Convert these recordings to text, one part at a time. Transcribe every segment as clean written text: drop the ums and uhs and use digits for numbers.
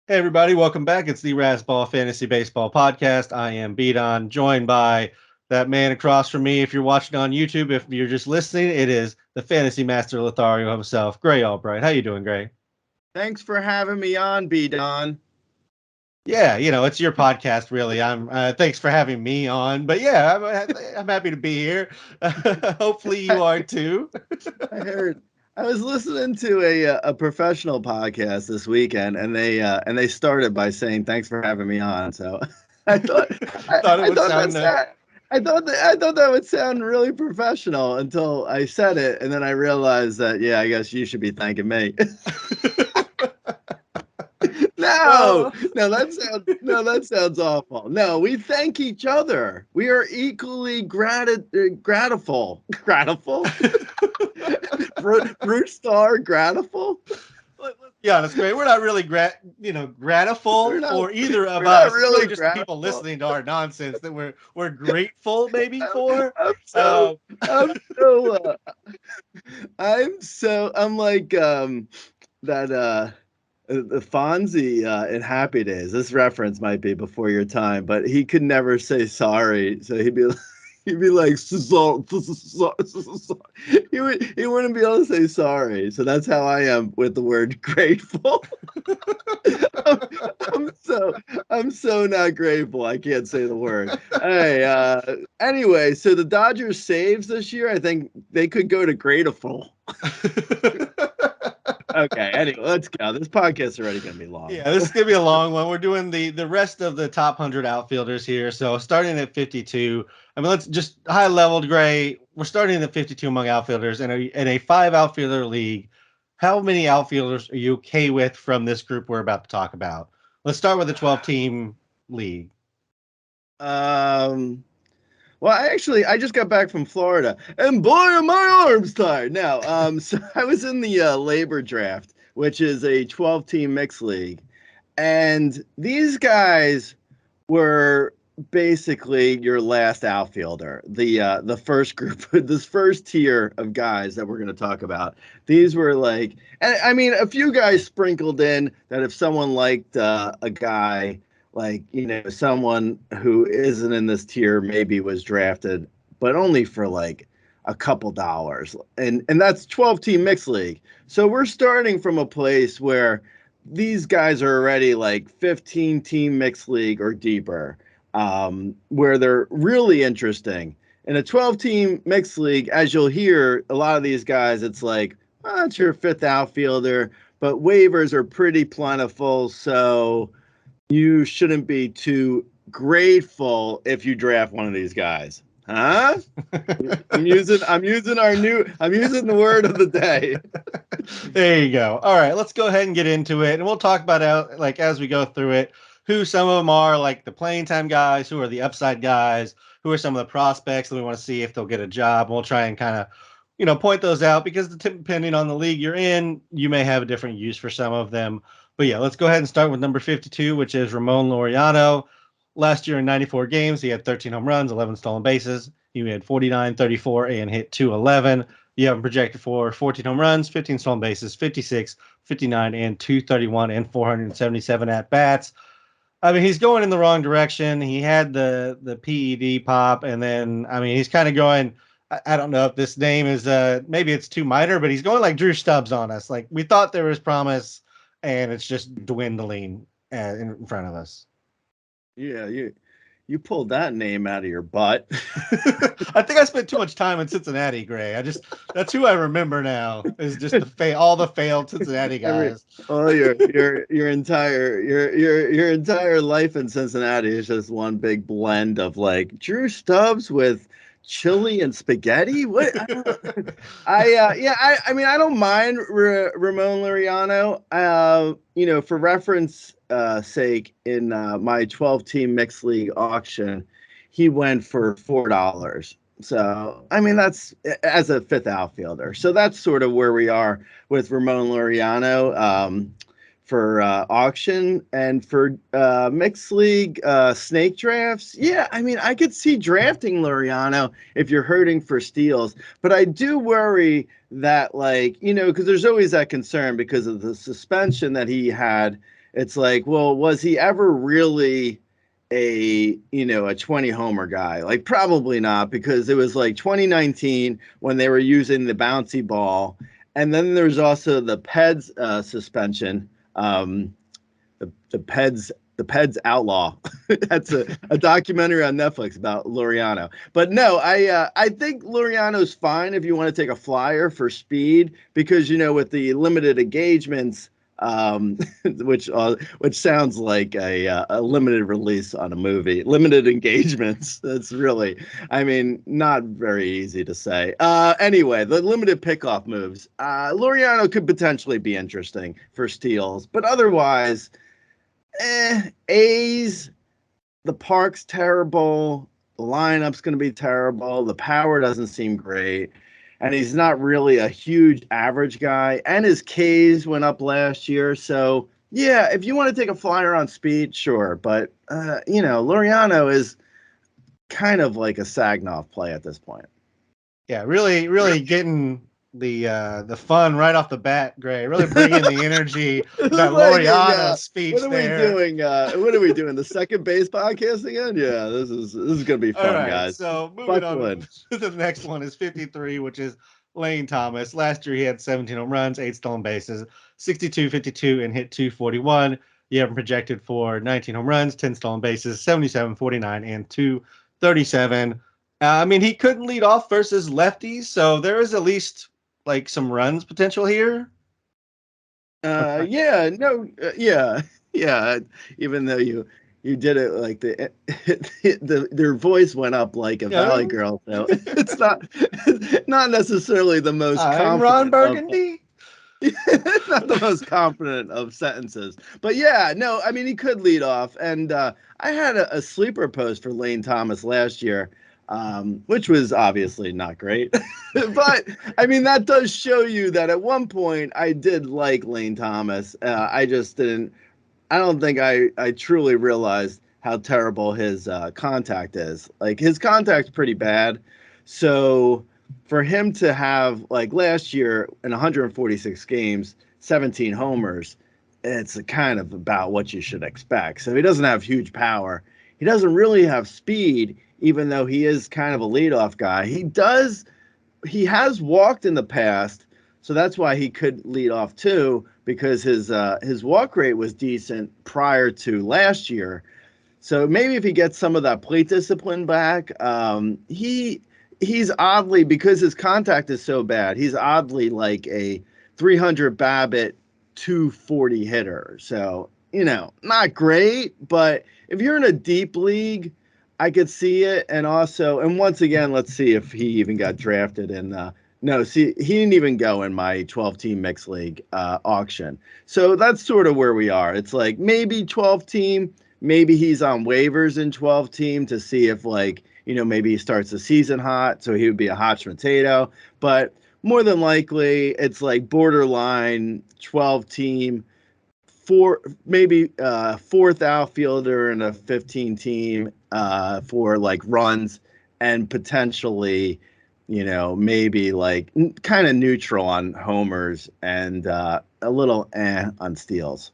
Hey everybody, welcome back. It's the Razzball Fantasy Baseball Podcast. I am Beaton, joined by that man across from me. If you're watching on YouTube, if you're just listening, it is the Fantasy Master Lothario himself, Gray Albright. How you doing, Gray? Thanks for having me on, B Don. Yeah, it's your podcast, really. I'm. Thanks for having me on, but yeah, I'm happy to be here. Hopefully, you are too. I heard I was listening to a professional podcast this weekend, and they started by saying thanks for having me on. So I thought I, Thought it I would thought sound. that's that. I thought that would sound really professional until I said it, and then I realized that I guess you should be thanking me. No, Well, no, that sounds awful. No, we thank each other. We are equally grateful. Grateful? Brute Star grateful? be honest, Gray, we're not really We're grateful not for either of we're not us. It's really really just the people grateful. listening to our nonsense that we're grateful maybe I'm, for. I'm so Uh, I'm so I'm like that the Fonzie in Happy Days. This reference might be before your time, but he could never say sorry, so he'd be like he wouldn't be able to say sorry. So that's how I am with the word grateful. I'm, I'm so I'm so not grateful. I can't say the word. Hey, anyway, so the Dodgers saves this year. I think they could go to grateful. Okay, anyway, let's go. This podcast is already gonna be long. yeah, this is gonna be a long one. We're doing the rest of the top 100 outfielders here. So starting at 52. I mean, let's just high level, Gray. We're starting at 52 among outfielders in a five outfielder league. How many outfielders are you okay with from this group we're about to talk about? Let's start with the 12 team league. Um, well, I just got back from Florida, and boy, are my arms tired now. So I was in the labor draft, which is a 12-team mixed league, and these guys were basically your last outfielder. The first group, this first tier of guys that we're going to talk about. These were like, and I mean, a few guys sprinkled in that if someone liked a guy like someone who isn't in this tier maybe was drafted, but only for like a couple dollars, and that's 12-team mixed league. So we're starting from a place where these guys are already like 15-team mixed league or deeper, where they're really interesting. In a 12-team mixed league, as you'll hear, a lot of these guys, it's like, oh, it's your fifth outfielder, but waivers are pretty plentiful, so you shouldn't be too grateful if you draft one of these guys. Huh? I'm using the word of the day. There you go. All right, let's go ahead and get into it, and we'll talk about it like as we go through it. Who some of them are, like the playing time guys, who are the upside guys, who are some of the prospects that we want to see if they'll get a job. We'll try and kind of, point those out because depending on the league you're in, you may have a different use for some of them. But yeah, let's go ahead and start with number 52, which is Ramon Laureano. Last year in 94 games, he had 13 home runs, 11 stolen bases. He had 49, 34, and hit 211. You have him projected for 14 home runs, 15 stolen bases, 56, 59, and 231, and 477 at bats. I mean, he's going in the wrong direction. He had the PED pop, and then I mean, he's kind of going. I don't know if this name is maybe it's too minor, but he's going like Drew Stubbs on us. Like we thought there was promise, and it's just dwindling in front of us. Yeah, you pulled that name out of your butt. I think I spent too much time in Cincinnati, Gray. That's who I remember now is just all the failed Cincinnati Every guys. oh your entire life in Cincinnati is just one big blend of like Drew Stubbs with chili and spaghetti. What I don't know. I mean I don't mind Ramon Laureano. For reference sake, in my 12-team mixed league auction, he went for $4. So I mean that's as a fifth outfielder. So that's sort of where we are with Ramon Laureano for auction and for mixed league snake drafts. Yeah, I mean, I could see drafting Laureano if you're hurting for steals, but I do worry that, like, because there's always that concern because of the suspension that he had it's like, well, was he ever really a 20 homer guy? Like probably not, because it was like 2019 when they were using the bouncy ball, and then there's also the Peds suspension. The Peds Outlaw. That's a documentary on Netflix about Laureano. But no, I think Laureano's fine if you want to take a flyer for speed, because with the limited engagements, which sounds like a limited release on a movie. Limited engagements. That's really, I mean, not very easy to say. Anyway, the limited pickoff moves. Laureano could potentially be interesting for steals, but otherwise, A's, the park's terrible. The lineup's going to be terrible. The power doesn't seem great. And he's not really a huge average guy. And his Ks went up last year. So, yeah, if you want to take a flyer on speed, sure. But, Laureano is kind of like a Sagnoff play at this point. Yeah, really, really getting the fun right off the bat, Gray. Really bringing the energy This is that like Laureano what speech are we there. doing? What are we doing? The second base podcast again? Yeah, this is gonna be All fun, right, guys. so moving Buckle on in. to the next one is 53, which is Lane Thomas. Last year he had 17 home runs, 8 stolen bases, 62, 52, and hit 241. You have him projected for 19 home runs, 10 stolen bases, 77, 49, and 237. I mean, he couldn't lead off versus lefties, so there is at least like some runs potential here. Yeah, no, yeah, yeah. Even though you did it like their voice went up like a Yeah. Valley Girl, so it's not necessarily the most I'm Ron confident of Burgundy. not the most confident of sentences. But yeah, no, I mean he could lead off, and I had a sleeper post for Lane Thomas last year. Which was obviously not great. But I mean, that does show you that at one point I did like Lane Thomas. I just didn't, I don't think I truly realized how terrible his contact is. Like his contact's pretty bad. So for him to have, like last year in 146 games, 17 homers, it's kind of about what you should expect. So he doesn't have huge power. He doesn't really have speed, even though he is kind of a leadoff guy. He has walked in the past, so that's why he could lead off too, because his walk rate was decent prior to last year. So maybe if he gets some of that plate discipline back, he's oddly, because his contact is so bad, he's oddly like a 300 BABIP, 240 hitter. So not great, but if you're in a deep league, I could see it. And once again, let's see if he even got drafted in. No, see, he didn't even go in my 12-team mixed league auction. So that's sort of where we are. It's like maybe 12-team, maybe he's on waivers in 12-team to see if maybe he starts the season hot, so he would be a hot potato. But more than likely, it's like borderline 12-team, maybe fourth outfielder in a 15-team for like runs, and potentially maybe like kind of neutral on homers, and a little on steals.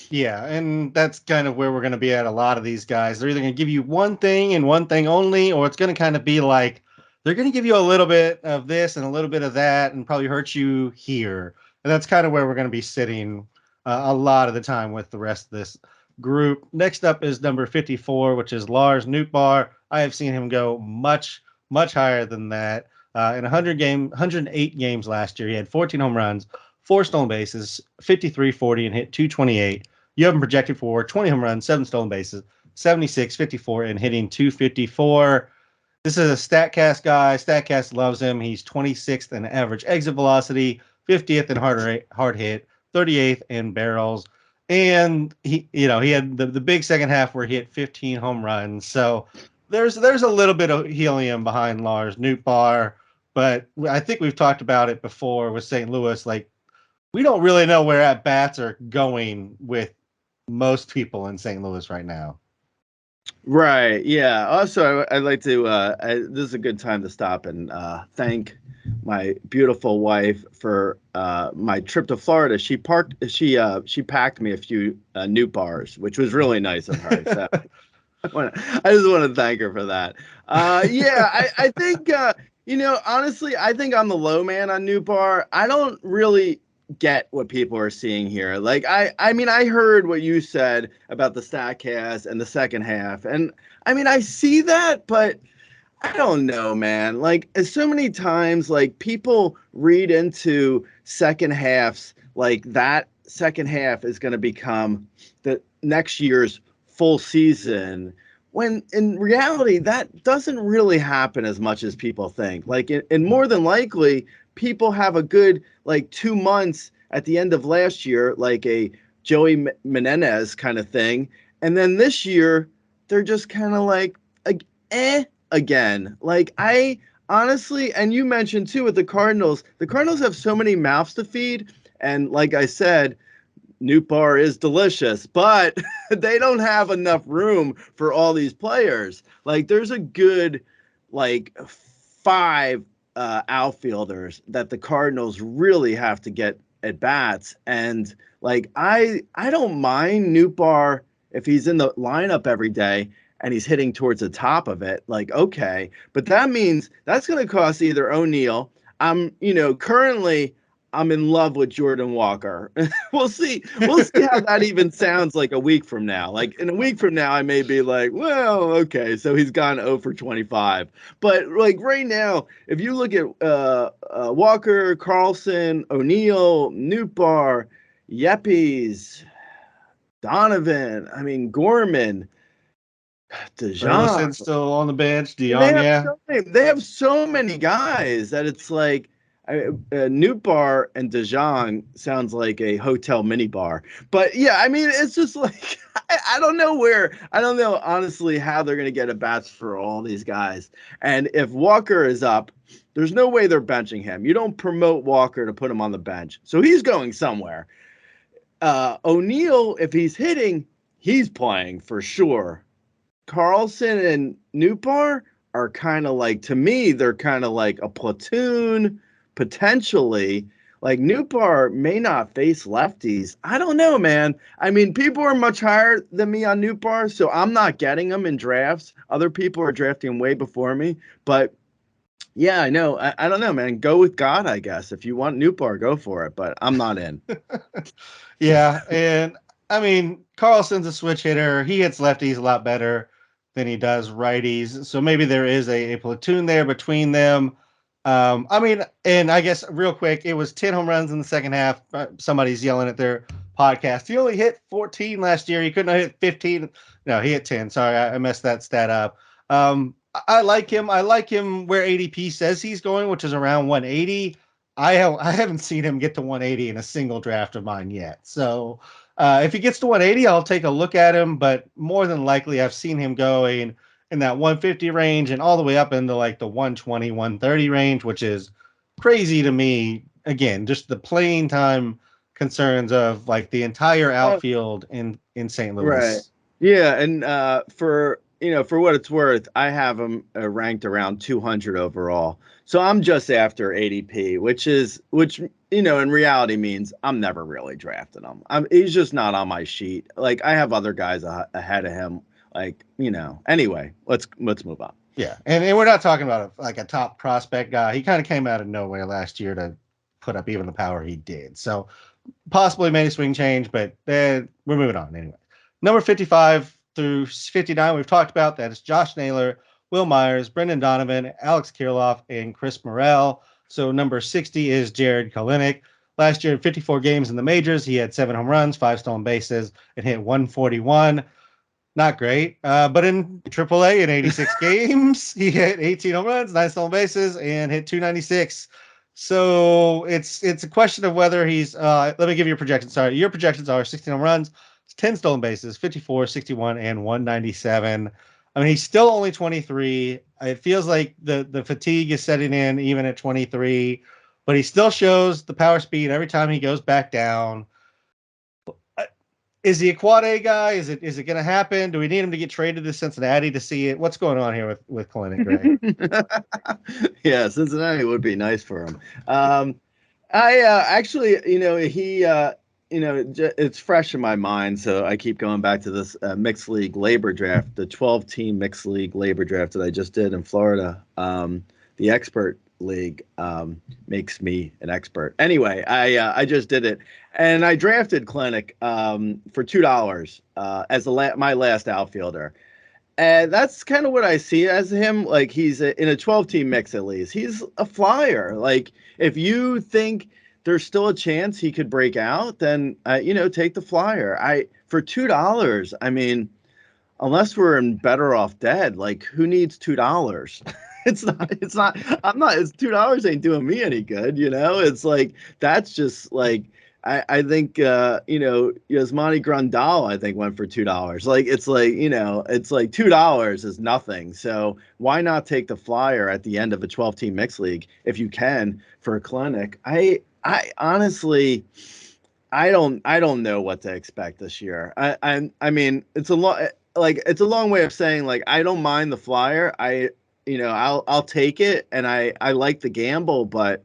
Yeah, and that's kind of where we're going to be at a lot of these guys. They're either going to give you one thing and one thing only, or it's going to kind of be like they're going to give you a little bit of this and a little bit of that and probably hurt you here. And that's kind of where we're going to be sitting a lot of the time with the rest of this group. Next up is number 54, which is Lars Nootbaar. I have seen him go much, much higher than that. In 108 games last year, he had 14 home runs, 4 stolen bases, 53, 40, and hit 228. You have him projected for 20 home runs, 7 stolen bases, 76, 54, and hitting 254. This is a StatCast guy. StatCast loves him. He's 26th in average exit velocity, 50th in hard hit, 38th in barrels. And he had the big second half where he hit 15 home runs. So there's a little bit of helium behind Lars Nootbaar, but I think we've talked about it before with St. Louis. Like, we don't really know where at bats are going with most people in St. Louis right now. Right. Yeah. Also, I'd like to. This is a good time to stop and thank my beautiful wife for my trip to Florida. She packed me a few new bars, which was really nice of her. So I just want to thank her for that. Yeah, I think honestly, I think I'm the low man on New Bar. I don't really get what people are seeing here. Like I mean, I heard what you said about the Statcast and the second half, and I mean, I see that, but I don't know, man. Like, so many times, like people read into second halves, like that second half is going to become the next year's full season. When in reality, that doesn't really happen as much as people think. Like, and more than likely, people have a good like 2 months at the end of last year, like a Joey Menendez kind of thing, and then this year they're just kind of like eh again. Like I honestly, and you mentioned too with the Cardinals have so many mouths to feed, and like I said, Newt Bar is delicious, but they don't have enough room for all these players. Like there's a good like five outfielders that the Cardinals really have to get at bats, and like I don't mind Newt Bar if he's in the lineup every day and he's hitting towards the top of it. Like okay, but that means that's going to cost either O'Neill. Currently I'm in love with Jordan Walker. We'll see. We'll see how that even sounds like a week from now. Like in a week from now, I may be like, well, okay, so he's gone 0 for 25. But like right now, if you look at Walker, Carlson, O'Neill, Nootbaar, Yepes, Donovan, I mean Gorman, Dejan, Burleson's still on the bench. and they DeYoung, have yeah. so many, they have so many guys that it's like Newt Bar and Dijon sounds like a hotel mini bar. But yeah, I mean, it's just like I don't know I don't know honestly how they're gonna get a bats for all these guys. And if Walker is up, there's no way they're benching him. You don't promote Walker to put him on the bench, so he's going somewhere. O'Neill, if he's hitting, he's playing for sure. Carlson and Newbar are kind of like, to me, they're kind of like a platoon potentially. Like Newbar may not face lefties. I don't know, man. I mean, people are much higher than me on Newbar, so I'm not getting them in drafts. Other people are drafting way before me. But yeah, I know. I don't know, man. Go with God, I guess. If you want Newbar, go for it. But I'm not in. Yeah, and I mean Carlson's a switch hitter. He hits lefties a lot better than he does righties. So maybe there is a platoon there between them. I mean, and I guess real quick, it was 10 home runs in the second half. Somebody's yelling at their podcast. He only hit 14 last year. He couldn't have hit 15. No, he hit 10. Sorry, I messed that stat up. I like him. I like him where ADP says he's going, which is around 180. I haven't seen him get to 180 in a single draft of mine yet. So if he gets to 180, I'll take a look at him. But more than likely, I've seen him going in that 150 range and all the way up into like the 120, 130 range, which is crazy to me. Again, just the playing time concerns of like the entire Uh, outfield in St. Right. Louis. Yeah, and for for what it's worth, I have him ranked around 200 overall. So I'm just after ADP, which in reality means I'm never really drafting him. He's just not on my sheet. Like I have other guys ahead of him. Like Anyway, let's move on. Yeah, and we're not talking about like a top prospect guy. He kind of came out of nowhere last year to put up even the power he did. So possibly made a swing change, but we're moving on anyway. Number 55 through 59, we've talked about that is Josh Naylor, Will Myers, Brendan Donovan, Alex Kirilloff, and Chris Morel. So number 60 is Jared Kalinick. Last year in 54 games in the majors, he had 7 home runs, 5 stolen bases, and hit 141. Not great, but in AAA in 86 games, he hit 18 home runs, 9 stolen bases, and hit 296. So it's a question of whether he's. Let me give you a projection. Sorry, your projections are 16 home runs, 10 stolen bases, 54, 61, and 197. I mean, he's still only 23. It feels like the fatigue is setting in even at 23, but he still shows the power speed every time he goes back down. Is he a quad A guy? Is it going to happen? Do we need him to get traded to Cincinnati to see it? What's going on here with Clinic, Greg? Yeah, Cincinnati would be nice for him. I actually, it's fresh in my mind, so I keep going back to this mixed league labor draft, the 12-team mixed league labor draft that I just did in Florida. The expert league makes me an expert. Anyway, I just did it, and I drafted Clinic for $2 as my last outfielder. And that's kind of what I see as him. Like he's in a 12-team mix at least. He's a flyer. Like if you think there's still a chance he could break out, then take the flyer. I for $2. I mean, unless we're in better off dead, like who needs $2? It's not. It's not. I'm not. It's $2 ain't doing me any good. It's like that's just like I think Yasmani Grandal I think went for $2. Like it's like it's like $2 is nothing. So why not take the flyer at the end of a 12-team mixed league if you can for a Clinic? I honestly I don't know what to expect this year. I mean it's a lot like it's a long way of saying like I don't mind the flyer. I'll take it and I like the gamble, but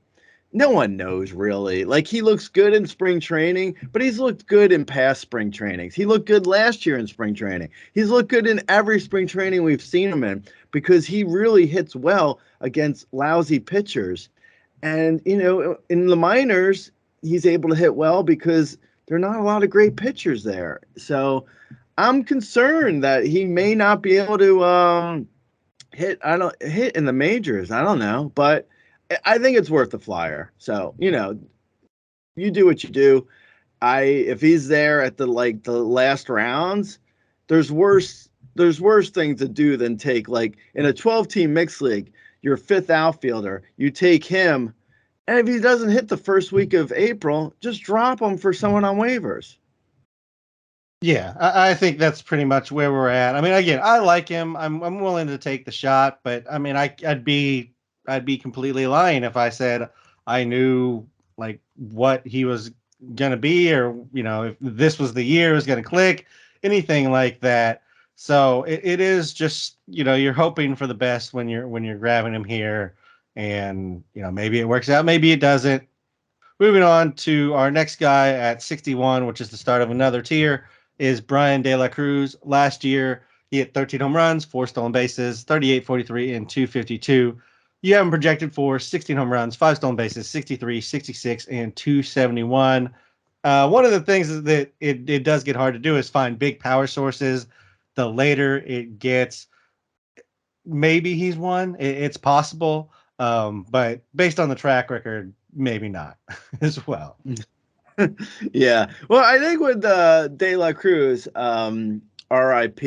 no one knows really. Like he looks good in spring training, but he's looked good in past spring trainings. He looked good last year in spring training. He's looked good in every spring training we've seen him in because he really hits well against lousy pitchers. And in the minors, he's able to hit well because there are not a lot of great pitchers there. So I'm concerned that he may not be able to hit in the majors. I don't know, but I think it's worth the flyer. So you do what you do. If he's there at the last rounds, there's worse things to do than take like in a 12-team mixed league, your fifth outfielder, you take him, and if he doesn't hit the first week of April, just drop him for someone on waivers. Yeah, I think that's pretty much where we're at. I mean, again, I like him. I'm willing to take the shot, but I mean, I'd be completely lying if I said I knew like what he was gonna be, or if this was the year it was gonna click, anything like that. So it is just you're hoping for the best when you're grabbing him here, and maybe it works out, maybe it doesn't. Moving on to our next guy at 61, which is the start of another tier, is Brian De La Cruz. Last year, he hit 13 home runs, 4 stolen bases, 38, 43, and 252. You have him projected for 16 home runs, 5 stolen bases, 63, 66, and 271. One of the things is that it does get hard to do is find big power sources. The later it gets, maybe he's one. It's possible. But based on the track record, maybe not as well. Yeah. Well, I think with De La Cruz, RIP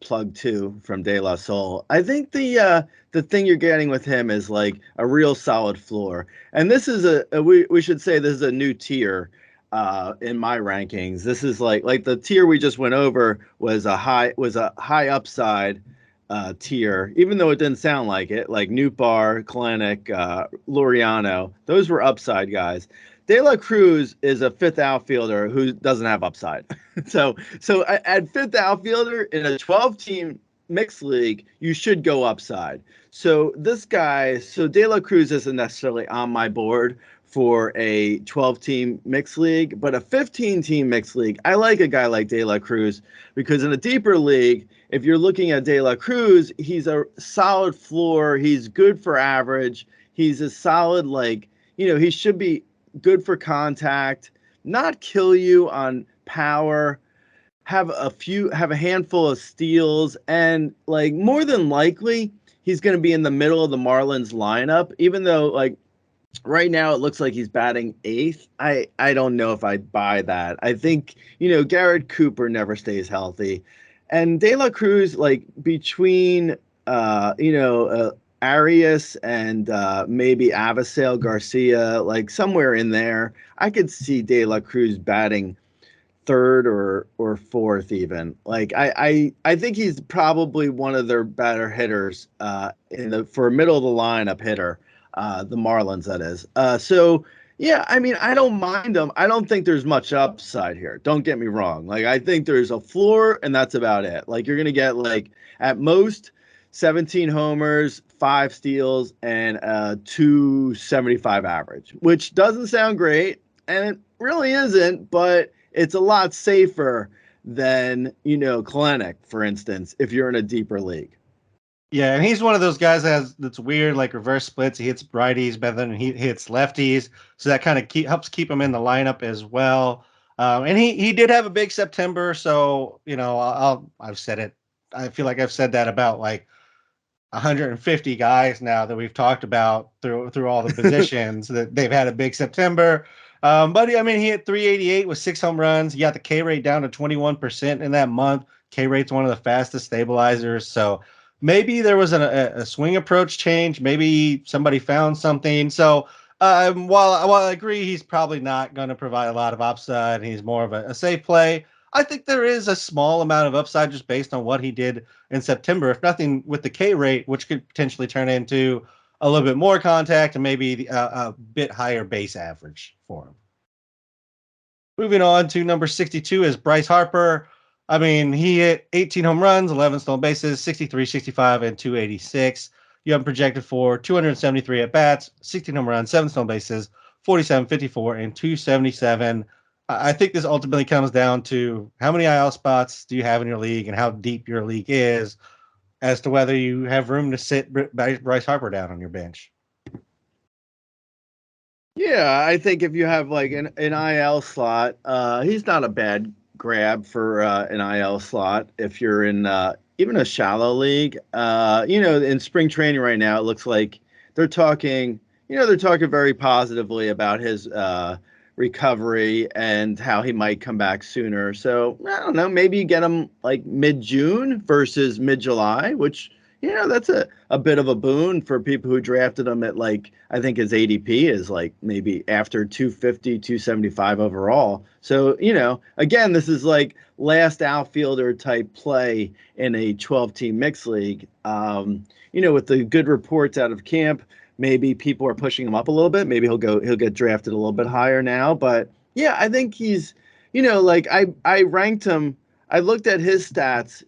plug two from De La Soul. I think the thing you're getting with him is like a real solid floor. And this is we should say this is a new tier in my rankings. This is like the tier we just went over was a high upside tier, even though it didn't sound like it, like Newt Bar, Kalanick, Laureano, those were upside guys. De La Cruz is a fifth outfielder who doesn't have upside. so at fifth outfielder in a 12-team mixed league, you should go upside. So De La Cruz isn't necessarily on my board for a 12-team mixed league, but a 15-team mixed league, I like a guy like De La Cruz because in a deeper league, if you're looking at De La Cruz, he's a solid floor. He's good for average. He's a solid, he should be good for contact, not kill you on power, have a handful of steals, and like more than likely, he's going to be in the middle of the Marlins lineup, even though like right now it looks like he's batting eighth. I don't know if I'd buy that. I think, Garrett Cooper never stays healthy. And De La Cruz, like between Arias and maybe Avisail Garcia, like somewhere in there, I could see De La Cruz batting third or fourth even. Like I think he's probably one of their better hitters for a middle of the lineup hitter, the Marlins that is. So Yeah, I mean, I don't mind them. I don't think there's much upside here. Don't get me wrong. Like, I think there's a floor, and that's about it. Like, you're gonna get like at most 17 homers, 5 steals, and 275 average, which doesn't sound great, and it really isn't. But it's a lot safer than Kalenic, for instance, if you're in a deeper league. Yeah, and he's one of those guys that's weird, like reverse splits. He hits righties better than he hits lefties, so that kind of helps keep him in the lineup as well. And he did have a big September, so I've said it. I feel like I've said that about like 150 guys now that we've talked about through all the positions that they've had a big September. But I mean, he hit 388 with 6 home runs. He got the K rate down to 21% in that month. K rate's one of the fastest stabilizers. So maybe there was a swing approach change. Maybe somebody found something. So while I agree he's probably not going to provide a lot of upside, he's more of a safe play. I think there is a small amount of upside just based on what he did in September, if nothing with the K rate, which could potentially turn into a little bit more contact and maybe a bit higher base average for him. Moving on to number 62 is Bryce Harper. I mean, he hit 18 home runs, 11 stolen bases, 63, 65, and 286. You have him projected for 273 at bats, 16 home runs, 7 stolen bases, 47, 54, and 277. I think this ultimately comes down to how many IL spots do you have in your league and how deep your league is as to whether you have room to sit Bryce Harper down on your bench. Yeah, I think if you have like an IL slot, he's not a bad grab for an IL slot. If you're in even a shallow league, in spring training right now, it looks like they're talking, they're talking very positively about his recovery and how he might come back sooner. So I don't know, maybe you get him like mid-June versus mid-July, which that's a bit of a boon for people who drafted him at like, I think his ADP is like maybe after 250, 275 overall. So, again, this is like last outfielder type play in a 12-team mixed league. With the good reports out of camp, maybe people are pushing him up a little bit. Maybe he'll get drafted a little bit higher now. But yeah, I think he's, like I ranked him. I looked at his stats.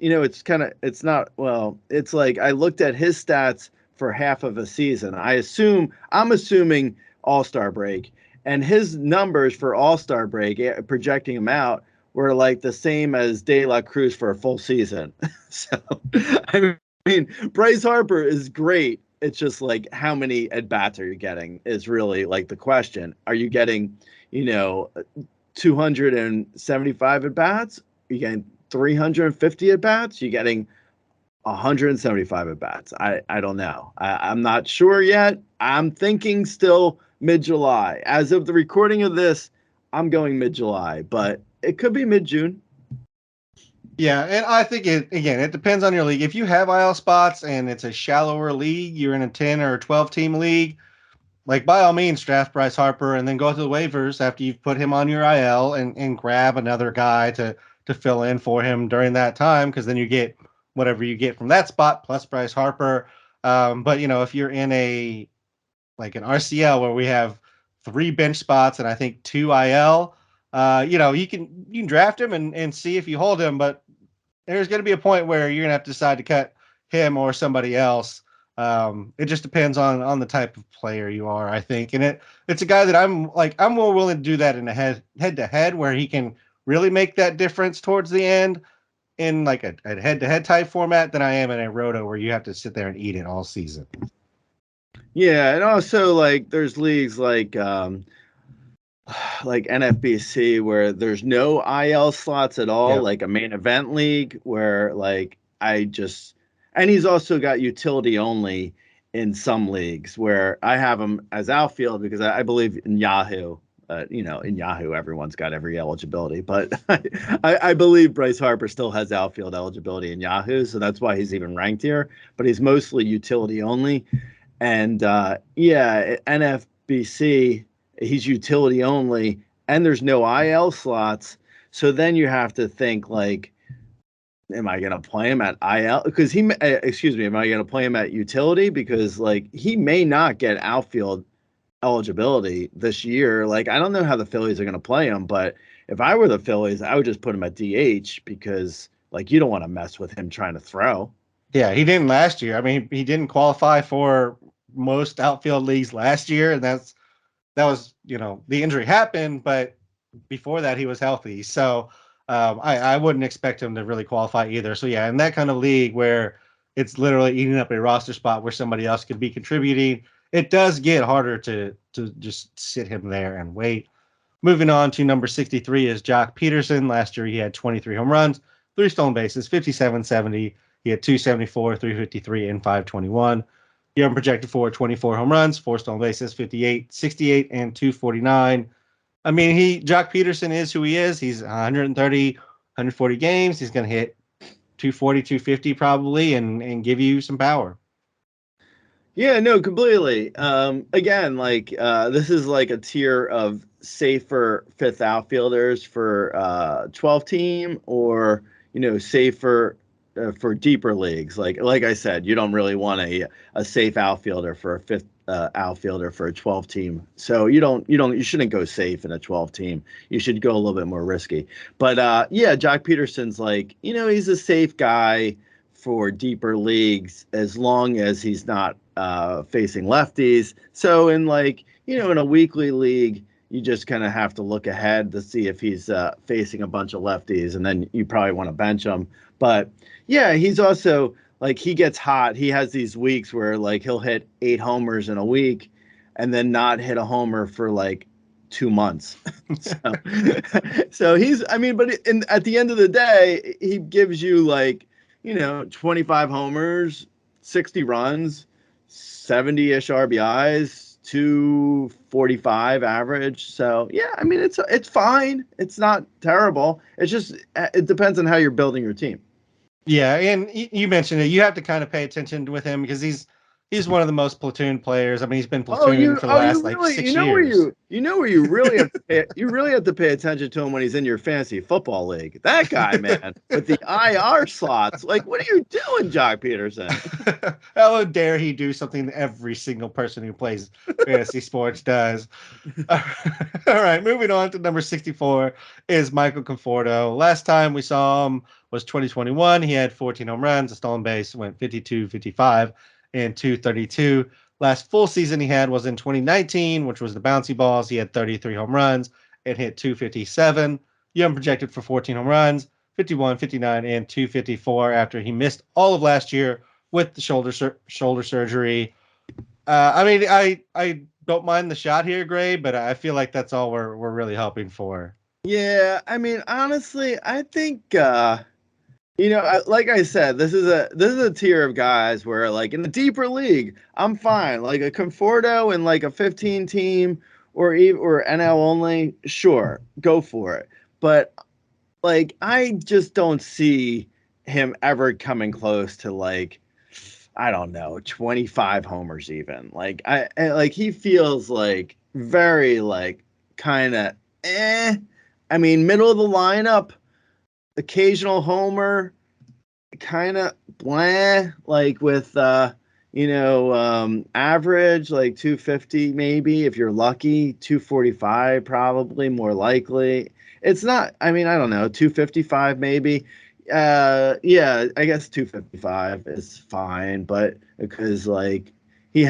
It's not, well, it's like I looked at his stats for half of a season. I'm assuming All-Star break, and his numbers for All-Star break, projecting him out, were like the same as De La Cruz for a full season. So, I mean, Bryce Harper is great. It's just like how many at bats are you getting is really like the question. Are you getting, you know, 275 at bats? Are you getting 350 at bats? You're getting 175 at bats. I don't know. I'm not sure yet. I'm thinking still mid July. As of the recording of this, I'm going mid July, but it could be mid June. Yeah, and I think it depends on your league. If you have IL spots and it's a shallower league, you're in a 10 or 12 team league, like by all means draft Bryce Harper and then go to the waivers after you've put him on your IL and grab another guy to fill in for him during that time, because then you get whatever you get from that spot plus Bryce Harper. But if you're in a like an RCL where we have 3 bench spots and I think 2 IL, you can draft him and see if you hold him, but there's going to be a point where you're going to have to decide to cut him or somebody else. It just depends on the type of player you are, I think, and it's a guy that I'm more willing to do that in a head to head where he can really make that difference towards the end in like a head to head type format than I am in a roto where you have to sit there and eat it all season. Yeah, and also like there's leagues like NFBC where there's no IL slots at all, Yeah. like a main event league where and he's also got utility only in some leagues where I have him as outfield because I believe in Yahoo. In Yahoo, everyone's got every eligibility, but I believe Bryce Harper still has outfield eligibility in Yahoo, so that's why he's even ranked here. But he's mostly utility only, and yeah, NFBC, he's utility only, and there's no IL slots. So then you have to think like, am I going to play him at IL? Because excuse me, am I going to play him at utility? Because like he may not get outfield eligibility this year. Like, I don't know how the Phillies are going to play him, but if I were the Phillies, I would just put him at DH because, like, you don't want to mess with him trying to throw. Yeah, he didn't last year. I mean, he didn't qualify for most outfield leagues last year, and that was, the injury happened, but before that he was healthy. So I wouldn't expect him to really qualify either. So yeah, in that kind of league where it's literally eating up a roster spot where somebody else could be contributing, it does get harder to just sit him there and wait. Moving on to number 63 is Jock Peterson. Last year he had 23 home runs, 3 stolen bases, 57-70. He had 274, 353, and 521. He projected for 24 home runs, 4 stolen bases, 58, 68, and 249. I mean, Jock Peterson is who he is. He's 130, 140 games. He's going to hit 240, 250 probably, and give you some power. Yeah, no, completely. Again, like this is like a tier of safer fifth outfielders for 12 team, or safer for deeper leagues. Like I said, you don't really want a safe outfielder for a fifth outfielder for a 12 team. So you shouldn't go safe in a 12 team. You should go a little bit more risky. But yeah, Jock Peterson's like, he's a safe guy for deeper leagues as long as he's not facing lefties. So in a weekly league, you just kind of have to look ahead to see if he's facing a bunch of lefties, and then you probably want to bench him. But yeah, he's also like, he gets hot. He has these weeks where like he'll hit 8 homers in a week and then not hit a homer for like 2 months. so, so he's, I mean, but at the end of the day, he gives you like, 25 homers, 60 runs, 70-ish RBIs, 245 average. So yeah, I mean, it's fine. It's not terrible. It's just, it depends on how you're building your team. Yeah, and you mentioned it. You have to kind of pay attention with him because he's one of the most platoon players. I mean, he's been platooning for the You last like really, 6 years. where you really have to you really have to pay attention to him when he's in your fantasy football league. That guy, man, with the IR slots. Like, what are you doing, Jock Peterson? How dare he do something every single person who plays fantasy sports does? All right, moving on to number 64 is Michael Conforto. Last time we saw him was 2021. He had 14 home runs, a stolen base, went 52, 55, and 232. Last full season he had was in 2019, which was the bouncy balls. He had 33 home runs and hit 257. Young projected for 14 home runs, 51, 59, and 254 after he missed all of last year with the shoulder surgery. I mean, I don't mind the shot here, Gray, but I feel like that's all we're really hoping for. Yeah, I mean, honestly, I think like I said, this is a tier of guys where, like, in the deeper league, I'm fine. Like a Conforto in like a 15 team or NL only, sure, go for it. But like, I just don't see him ever coming close to, like, I don't know, 25 homers even. Like he feels like very like kind of I mean, middle of the lineup, occasional homer, kind of blah, like with average like 250 maybe if you're lucky, 245 probably more likely. It's not, I mean, I don't know, 255 maybe. Yeah, I guess 255 is fine, but because like he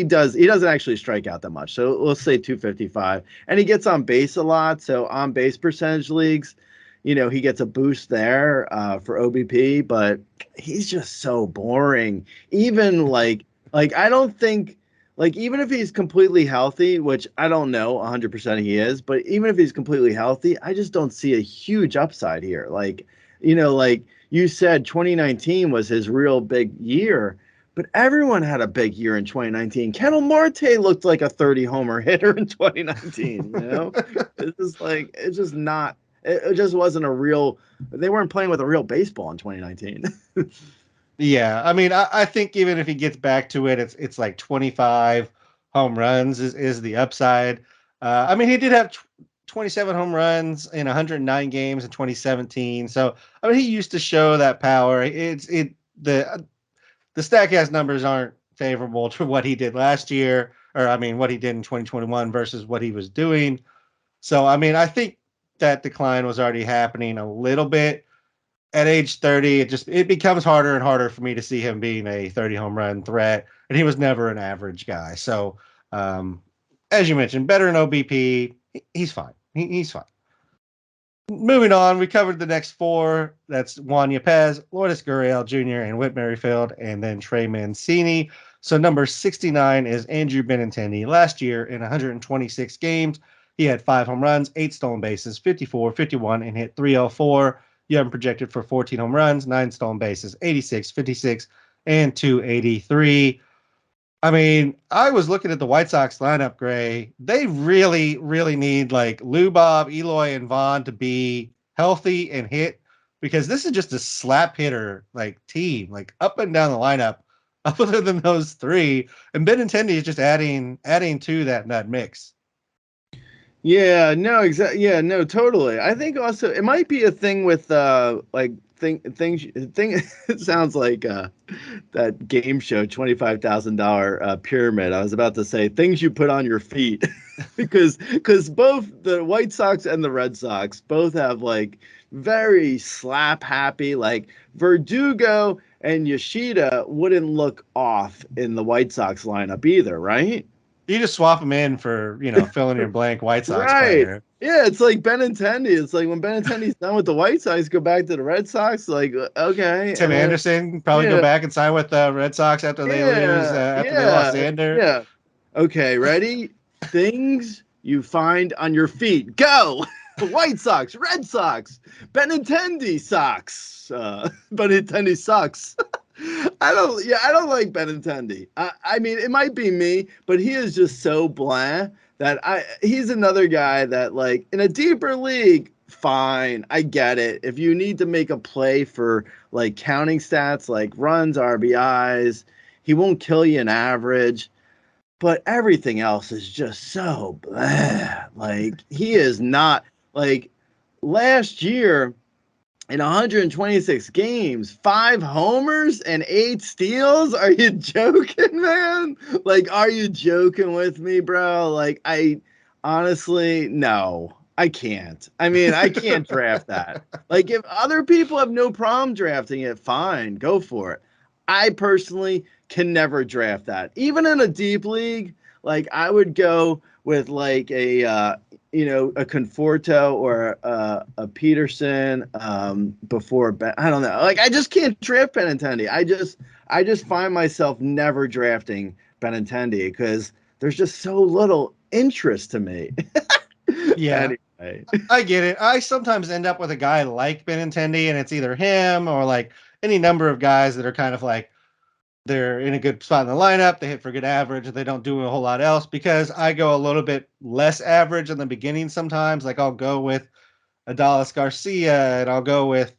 doesn't actually strike out that much. So let's say 255, and he gets on base a lot. So on base percentage leagues, he gets a boost there for OBP, but he's just so boring. Even like I don't think, like, even if he's completely healthy, which I don't know 100% he is, but even if he's completely healthy, I just don't see a huge upside here. Like you said, 2019 was his real big year, but everyone had a big year in 2019. Kendall Marte looked like a 30 homer hitter in 2019. It's just not. It just wasn't a real. They weren't playing with a real baseball in 2019. Yeah, I mean, I think even if he gets back to it, it's like 25 home runs is the upside. I mean, he did have 27 home runs in 109 games in 2017. So I mean, he used to show that power. The Statcast numbers aren't favorable to what he did last year. or I mean, what he did in 2021 versus what he was doing. So, I mean, I think that decline was already happening a little bit at age 30. It becomes harder and harder for me to see him being a 30 home run threat, and he was never an average guy. So, um, as you mentioned, better in OBP. He's fine. He's fine. Moving on, we covered the next four. That's Juan Yepez, Lourdes Gurriel Jr., and Whit Merrifield, and then Trey Mancini. So number 69 is Andrew Benintendi. Last year, in 126 games, he had 5 home runs, 8 stolen bases, 54, 51, and hit 304. You have him projected for 14 home runs, 9 stolen bases, 86, 56, and 283. I mean, I was looking at the White Sox lineup, Gray. They really, really need like Lou Bob, Eloy, and Vaughn to be healthy and hit because this is just a slap hitter like team, like up and down the lineup, other than those three. And Benintendi is just adding to that mix. Yeah, no, exactly. Yeah, no, totally. I think also it might be a thing with like thing it sounds like that game show $25,000 pyramid. I was about to say things you put on your feet because both the White Sox and the Red Sox both have like very slap happy like Verdugo and Yoshida wouldn't look off in the White Sox lineup either, right? You just swap them in for fill in your blank White Sox Right. player. Yeah, it's like Benintendi. It's like when Benintendi's done with the White Sox, go back to the Red Sox. Like, okay, Tim Anderson probably go yeah, back and sign with the Red Sox after they lose yeah, after they lost yeah, Sander. yeah. Okay, ready? Things you find on your feet. Go. White Sox, Red Sox, Benintendi Sox, Benintendi Sox. I don't like Benintendi. I mean, it might be me, but he is just so bland that he's another guy that like in a deeper league, fine, I get it. If you need to make a play for like counting stats like runs, RBIs, he won't kill you in average, but everything else is just so blah. Like he is not like last year in 126 games, 5 homers and 8 steals. Are you joking, man? Like, are you joking with me, bro? Like, I honestly, no, I can't. I mean, I can't draft that. Like, if other people have no problem drafting it, fine, go for it. I personally can never draft that. Even in a deep league, like, I would go with like a Conforto or a Peterson before Ben. I don't know. Like I just can't draft Benintendi. I just find myself never drafting Benintendi because there's just so little interest to me. Yeah, Anyway. I get it. I sometimes end up with a guy like Benintendi, and it's either him or like any number of guys that are kind of like they're in a good spot in the lineup. They hit for good average, and they don't do a whole lot else because I go a little bit less average in the beginning sometimes. Like I'll go with Adalis Garcia, and I'll go with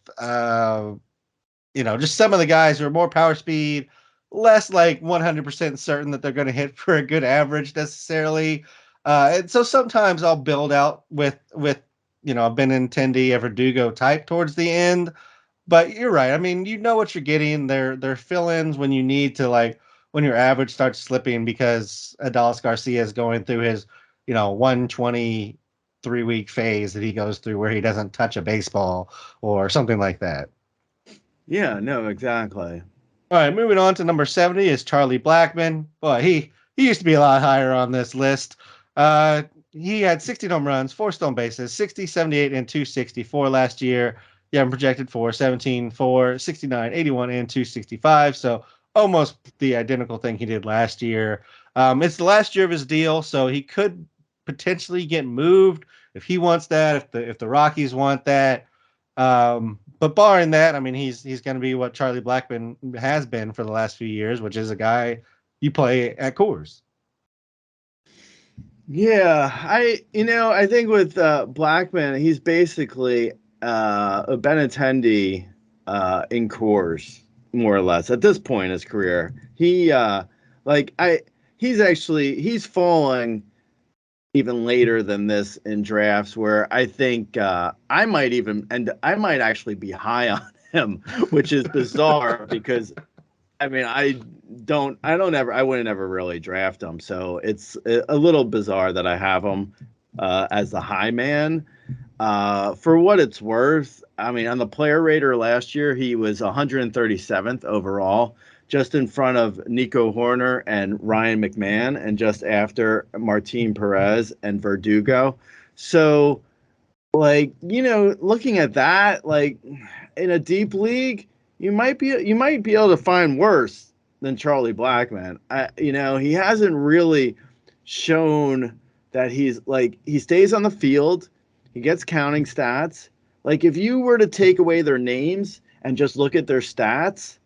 just some of the guys who are more power speed, less like 100% certain that they're going to hit for a good average necessarily. And so sometimes I'll build out with a Benintendi, a Verdugo type towards the end. But you're right. I mean, you know what you're getting. They're fill-ins when you need to, like when your average starts slipping because Adalis Garcia is going through his 123-week phase that he goes through where he doesn't touch a baseball or something like that. Yeah, no, exactly. All right, moving on to number 70 is Charlie Blackmon. Boy, he used to be a lot higher on this list. He had 16 home runs, 4 stolen bases, 60, 78, and 264 last year. Yeah, I'm projected for 17, 4, 69, 81, and 265. So almost the identical thing he did last year. It's the last year of his deal, so he could potentially get moved if he wants that, if the Rockies want that. But barring that, I mean, he's going to be what Charlie Blackmon has been for the last few years, which is a guy you play at Coors. Yeah, I think with Blackman, he's basically a Benintendi in Coors, more or less, at this point in his career. Like I, he's falling even later than this in drafts, where I think I might actually be high on him, which is bizarre because I mean, I wouldn't ever really draft him. So it's a little bizarre that I have him as the high man. For what it's worth, I mean, on the player rater last year, he was 137th overall, just in front of Nico Horner and Ryan McMahon, and just after Martin Perez and Verdugo. So, like, looking at that, like in a deep league, you might be able to find worse than Charlie Blackman. He hasn't really shown that he stays on the field, he gets counting stats. Like if you were to take away their names and just look at their stats,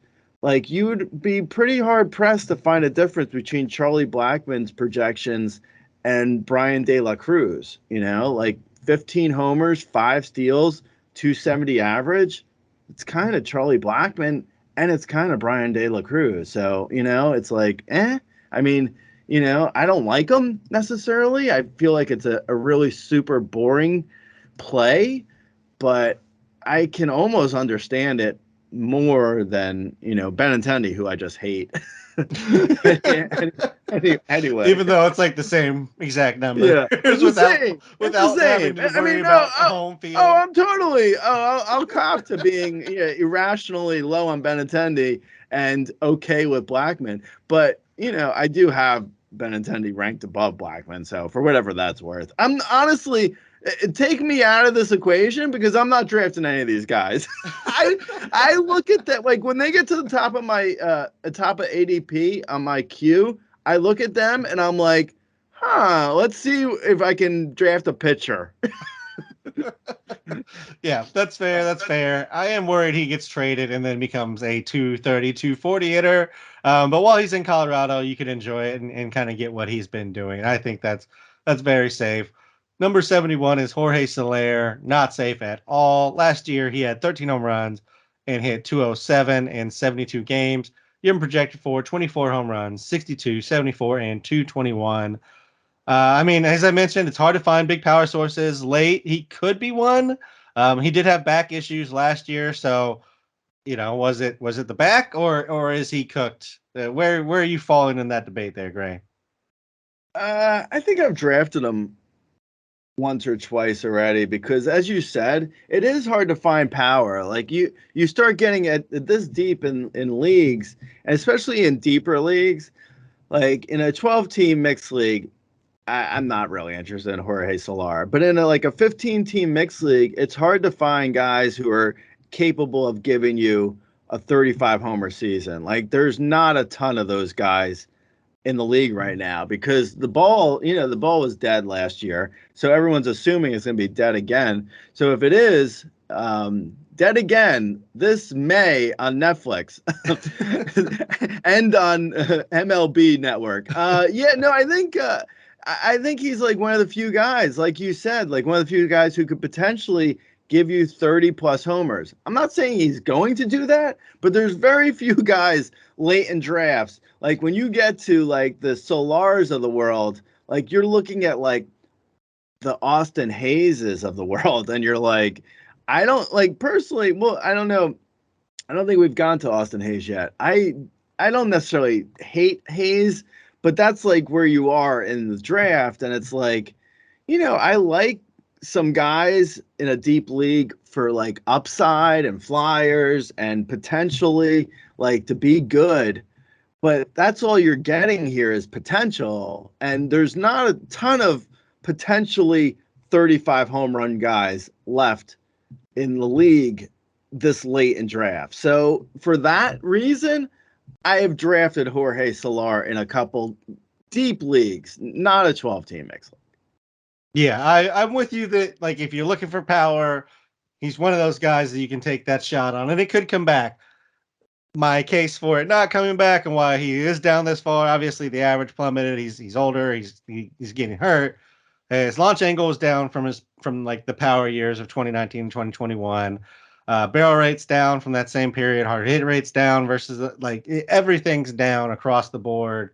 like you would be pretty hard pressed to find a difference between Charlie Blackman's projections and Brian De La Cruz, like 15 homers, 5 steals, 270 average. It's kind of Charlie Blackman and it's kind of Brian De La Cruz. So, it's like, eh. I mean, I don't like him necessarily. I feel like it's a really super boring play, but I can almost understand it more than Benintendi, who I just hate. Anyway, Even though it's like the same exact number, yeah, it's the same. It's the without having same. to I worry mean, no, about home field. I'm totally. I'll cop to being irrationally low on Benintendi and okay with Blackman, but I do have Benintendi ranked above Blackman, so for whatever that's worth, I'm honestly take me out of this equation because I'm not drafting any of these guys. I look at that like when they get to the top of my top of ADP on my queue, I look at them and I'm like, let's see if I can draft a pitcher. Yeah, that's fair. That's fair. I am worried he gets traded and then becomes a 230, 240 hitter. But while he's in Colorado, you can enjoy it and kind of get what he's been doing. I think that's very safe. Number 71 is Jorge Soler. Not safe at all. Last year, he had 13 home runs and hit 207 in 72 games. You're projected for 24 home runs, 62, 74, and 221. I mean, as I mentioned, it's hard to find big power sources late. He could be one. He did have back issues last year, so was it the back or is he cooked? Where are you falling in that debate there, Gray? I think I've drafted him once or twice already because, as you said, it is hard to find power. Like you start getting at this deep in leagues, and especially in deeper leagues, like in a 12-team mixed league. I'm not really interested in Jorge Solar, but in like a 15-team mixed league, it's hard to find guys who are capable of giving you a 35 homer season. Like there's not a ton of those guys in the league right now because the ball was dead last year. So everyone's assuming it's going to be dead again. So if it is dead again this May on Netflix and on MLB Network. I think he's like one of the few guys, like you said, like one of the few guys who could potentially give you 30 plus homers. I'm not saying he's going to do that, but there's very few guys late in drafts. Like when you get to like the Solars of the world, like you're looking at like the Austin Hayeses of the world, and you're like, I don't like personally. Well, I don't know. I don't think we've gone to Austin Hayes yet. I don't necessarily hate Hayes, but that's like where you are in the draft, and it's like, I like some guys in a deep league for like upside and flyers and potentially like to be good, but that's all you're getting here is potential, and there's not a ton of potentially 35 home run guys left in the league this late in draft. So for that reason, I have drafted Jorge Solar in a couple deep leagues, not a 12-team mix league. Yeah, I'm with you that like if you're looking for power, he's one of those guys that you can take that shot on, and it could come back. My case for it not coming back and why he is down this far. Obviously, the average plummeted. He's older. He's getting hurt. His launch angle is down from like the power years of 2019 2021. Barrel rates down from that same period. Hard hit rates down versus like everything's down across the board,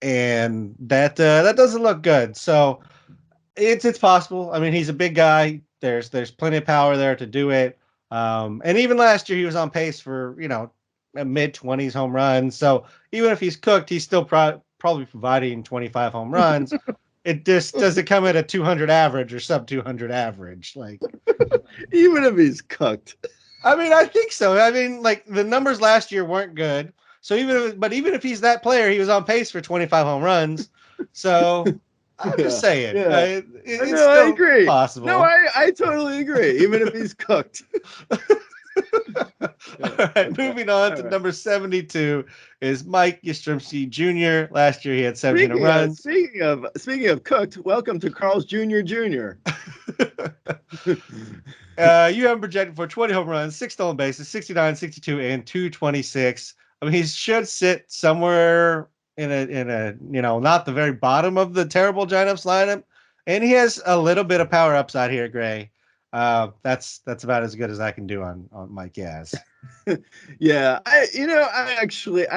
and that doesn't look good. So it's possible. I mean, he's a big guy. There's plenty of power there to do it. And even last year, he was on pace for mid-20s home runs. So even if he's cooked, he's still probably providing 25 home runs. It just doesn't come at a 200 average or sub 200 average. Like, even if he's cooked. I mean, I think so. I mean, like the numbers last year weren't good. So even if he's that player, he was on pace for 25 home runs. So I'm just Yeah, saying, yeah. it's No, I still agree. No, possible. I totally agree. Even if he's cooked. All Yeah, right, okay. moving on All to right. number 72 is Mike Yastrzemski Jr. Last year he had 17 home Speaking of runs. speaking of speaking of cooked, welcome to Carl's Jr. Jr. You have him projected for 20 home runs, 6 stolen bases, 69, 62, and 226. I mean, he should sit somewhere in a not the very bottom of the terrible Giants lineup, and he has a little bit of power upside here, Gray. That's about as good as I can do on Mike Yaz. Yeah, I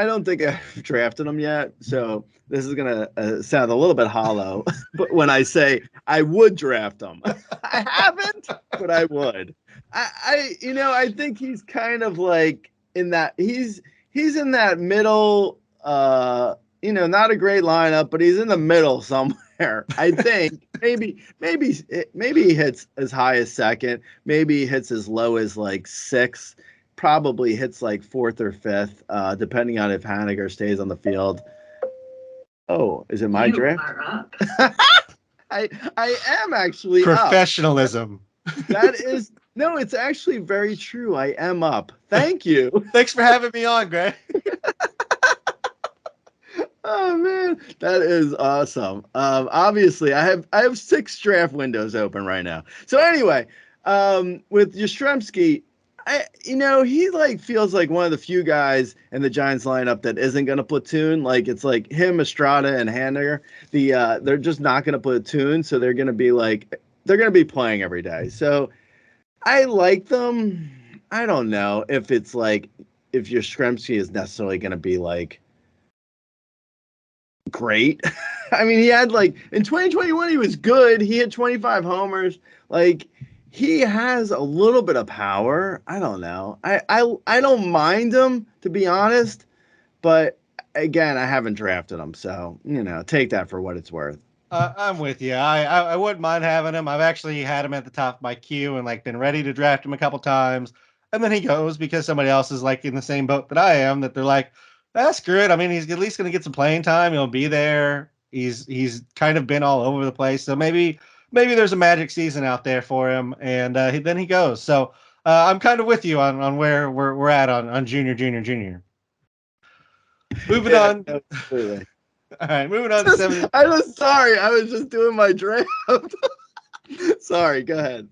don't think I've drafted him yet, so this is gonna sound a little bit hollow, but when I say I would draft him, I haven't, but I would. I think he's kind of like in that he's in that middle, not a great lineup, but he's in the middle somewhere. I think maybe he hits as high as second, maybe he hits as low as like sixth, probably hits like fourth or fifth, depending on if Haniger stays on the field. Oh, is it my You draft? are up. I am actually up. Professionalism. That is no, it's actually very true. I am up. Thank you. Thanks for having me on, Gray. Oh man, that is awesome. Obviously, I have 6 draft windows open right now. So anyway, with Yastrzemski, he like feels like one of the few guys in the Giants lineup that isn't going to platoon. Like it's like him, Estrada, and Haniger. They're just not going to platoon, so they're going to be playing every day. So I like them. I don't know if it's like if Yastrzemski is necessarily going to be like great. I mean, he had like in 2021 he was good. He had 25 homers. Like he has a little bit of power. I don't know. I don't mind him, to be honest, but again, I haven't drafted him, so take that for what it's worth. I'm with you. I wouldn't mind having him. I've actually had him at the top of my queue and like been ready to draft him a couple times, and then he goes because somebody else is like in the same boat that I am. That they're like, that's good. I mean, he's at least going to get some playing time. He'll be there. He's kind of been all over the place. So maybe there's a magic season out there for him, and then he goes. So I'm kind of with you on where we're at on junior. Moving Yeah, on. absolutely. All right, moving on to 70. I was sorry. I was just doing my draft. Sorry, go ahead.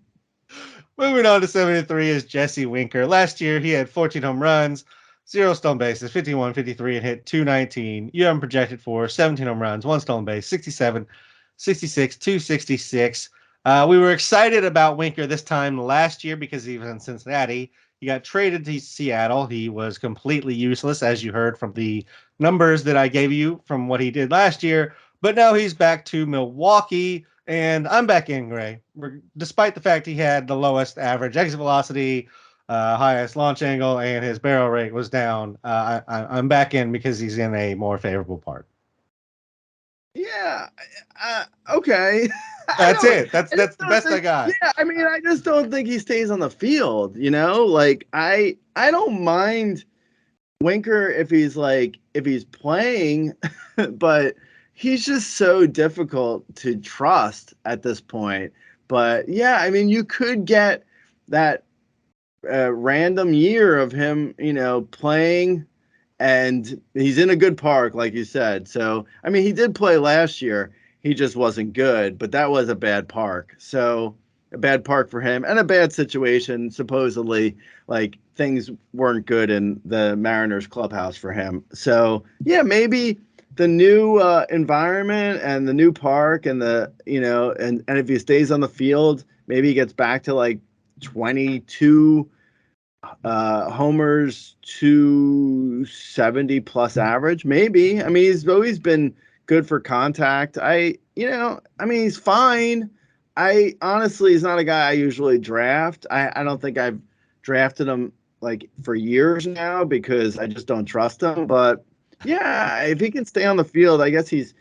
Moving on to 73 is Jesse Winker. Last year, he had 14 home runs, 0 stolen bases, 51, 53, and hit 219. You have him projected for 17 home runs, 1 stolen base, 67, 66, 266. We were excited about Winker this time last year because he was in Cincinnati. He got traded to Seattle. He was completely useless, as you heard from the numbers that I gave you from what he did last year. But now he's back to Milwaukee. And I'm back in, Gray. Despite the fact he had the lowest average exit velocity, highest launch angle, and his barrel rate was down, I'm back in because he's in a more favorable park. Yeah. Okay. That's it. That's I the just don't best I think. got. Yeah, I mean, I just don't think he stays on the field. Like I don't mind Winker if he's playing, but he's just so difficult to trust at this point. But yeah, I mean, you could get that random year of him, playing, and he's in a good park, like you said. So, I mean, he did play last year. He just wasn't good, but that was a bad park. So, a bad park for him and a bad situation, supposedly. Like, things weren't good in the Mariners clubhouse for him. So, yeah, maybe the new environment and the new park and and if he stays on the field, maybe he gets back to like 22 homers, 270 plus average. Maybe. I mean, he's always been good for contact. I mean, he's fine. I honestly, he's not a guy I usually draft. I don't think I've drafted him like for years now because I just don't trust him. But yeah, if he can stay on the field, I guess he's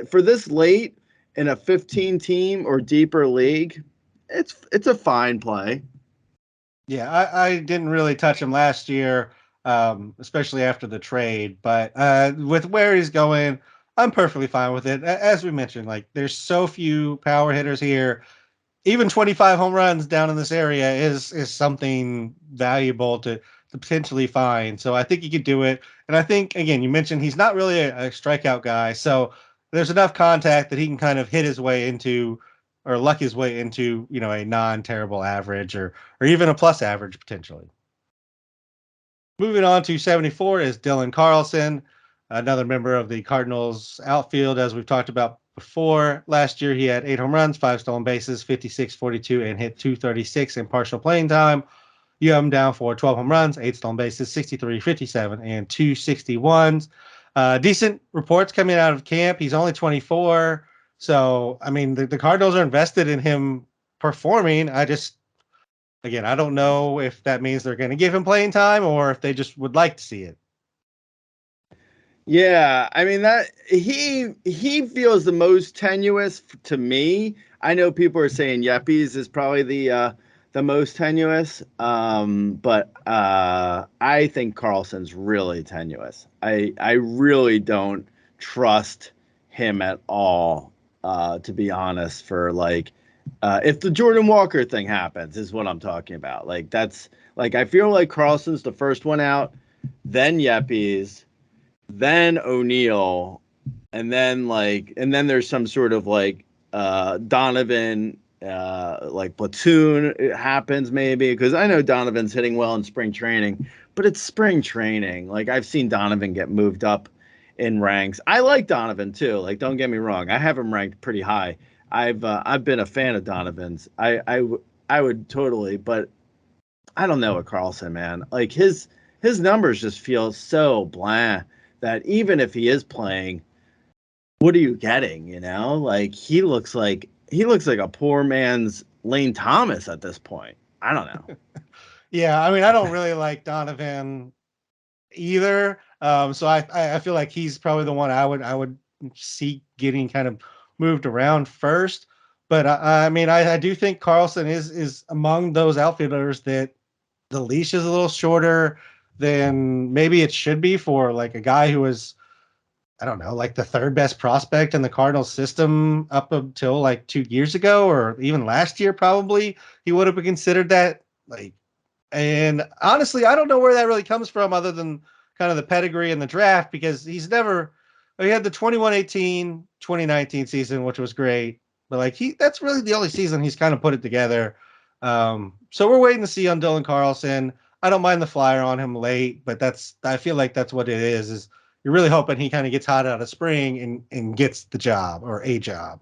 for this late in a 15 team or deeper league, it's a fine play. Yeah, I didn't really touch him last year, especially after the trade. But with where he's going, I'm perfectly fine with it. As we mentioned, like there's so few power hitters here. Even 25 home runs down in this area is something valuable to potentially find. So I think he could do it. And I think again, you mentioned he's not really a strikeout guy, so there's enough contact that he can kind of hit his way into or luck his way into, a non-terrible average or even a plus average potentially. Moving on to 74 is Dylan Carlson, another member of the Cardinals outfield, as we've talked about before. Last year, he had 8 home runs, 5 stolen bases, 56-42, and hit 236 in partial playing time. You have him down for 12 home runs, 8 stolen bases, 63-57, and 261s. Decent reports coming out of camp. He's only 24. So, I mean, the Cardinals are invested in him performing. Again, I don't know if that means they're going to give him playing time or if they just would like to see it. Yeah, I mean that he feels the most tenuous to me. I know people are saying Yeppies is probably the most tenuous, but I think Carlson's really tenuous. I really don't trust him at all, to be honest. For like, if the Jordan Walker thing happens, is what I'm talking about. Like that's like I feel like Carlson's the first one out, then Yeppies, then O'Neill, and then there's some sort of like Donovan like platoon it happens maybe because I know Donovan's hitting well in spring training, but it's spring training. Like I've seen Donovan get moved up in ranks. I like Donovan too. Like don't get me wrong, I have him ranked pretty high. I've been a fan of Donovan's. I would totally, but I don't know with Carlson, man. Like his numbers just feel so bland that even if he is playing, what are you getting? Like he looks like a poor man's Lane Thomas at this point. I don't know. Yeah, I mean, I don't really like Donovan either. So I feel like he's probably the one I would see getting kind of moved around first. But I mean, I do think Carlson is among those outfielders that the leash is a little shorter than maybe it should be for like a guy who was, I don't know, like the third best prospect in the Cardinals system up until like 2 years ago, or even last year, probably he would have been considered that. Like, and honestly, I don't know where that really comes from other than kind of the pedigree in the draft because he had the 21-18, 2019 season, which was great. But like that's really the only season he's kind of put it together. So we're waiting to see on Dylan Carlson. I don't mind the flyer on him late, but I feel like that's what it is you're really hoping he kind of gets hot out of spring and gets the job or a job.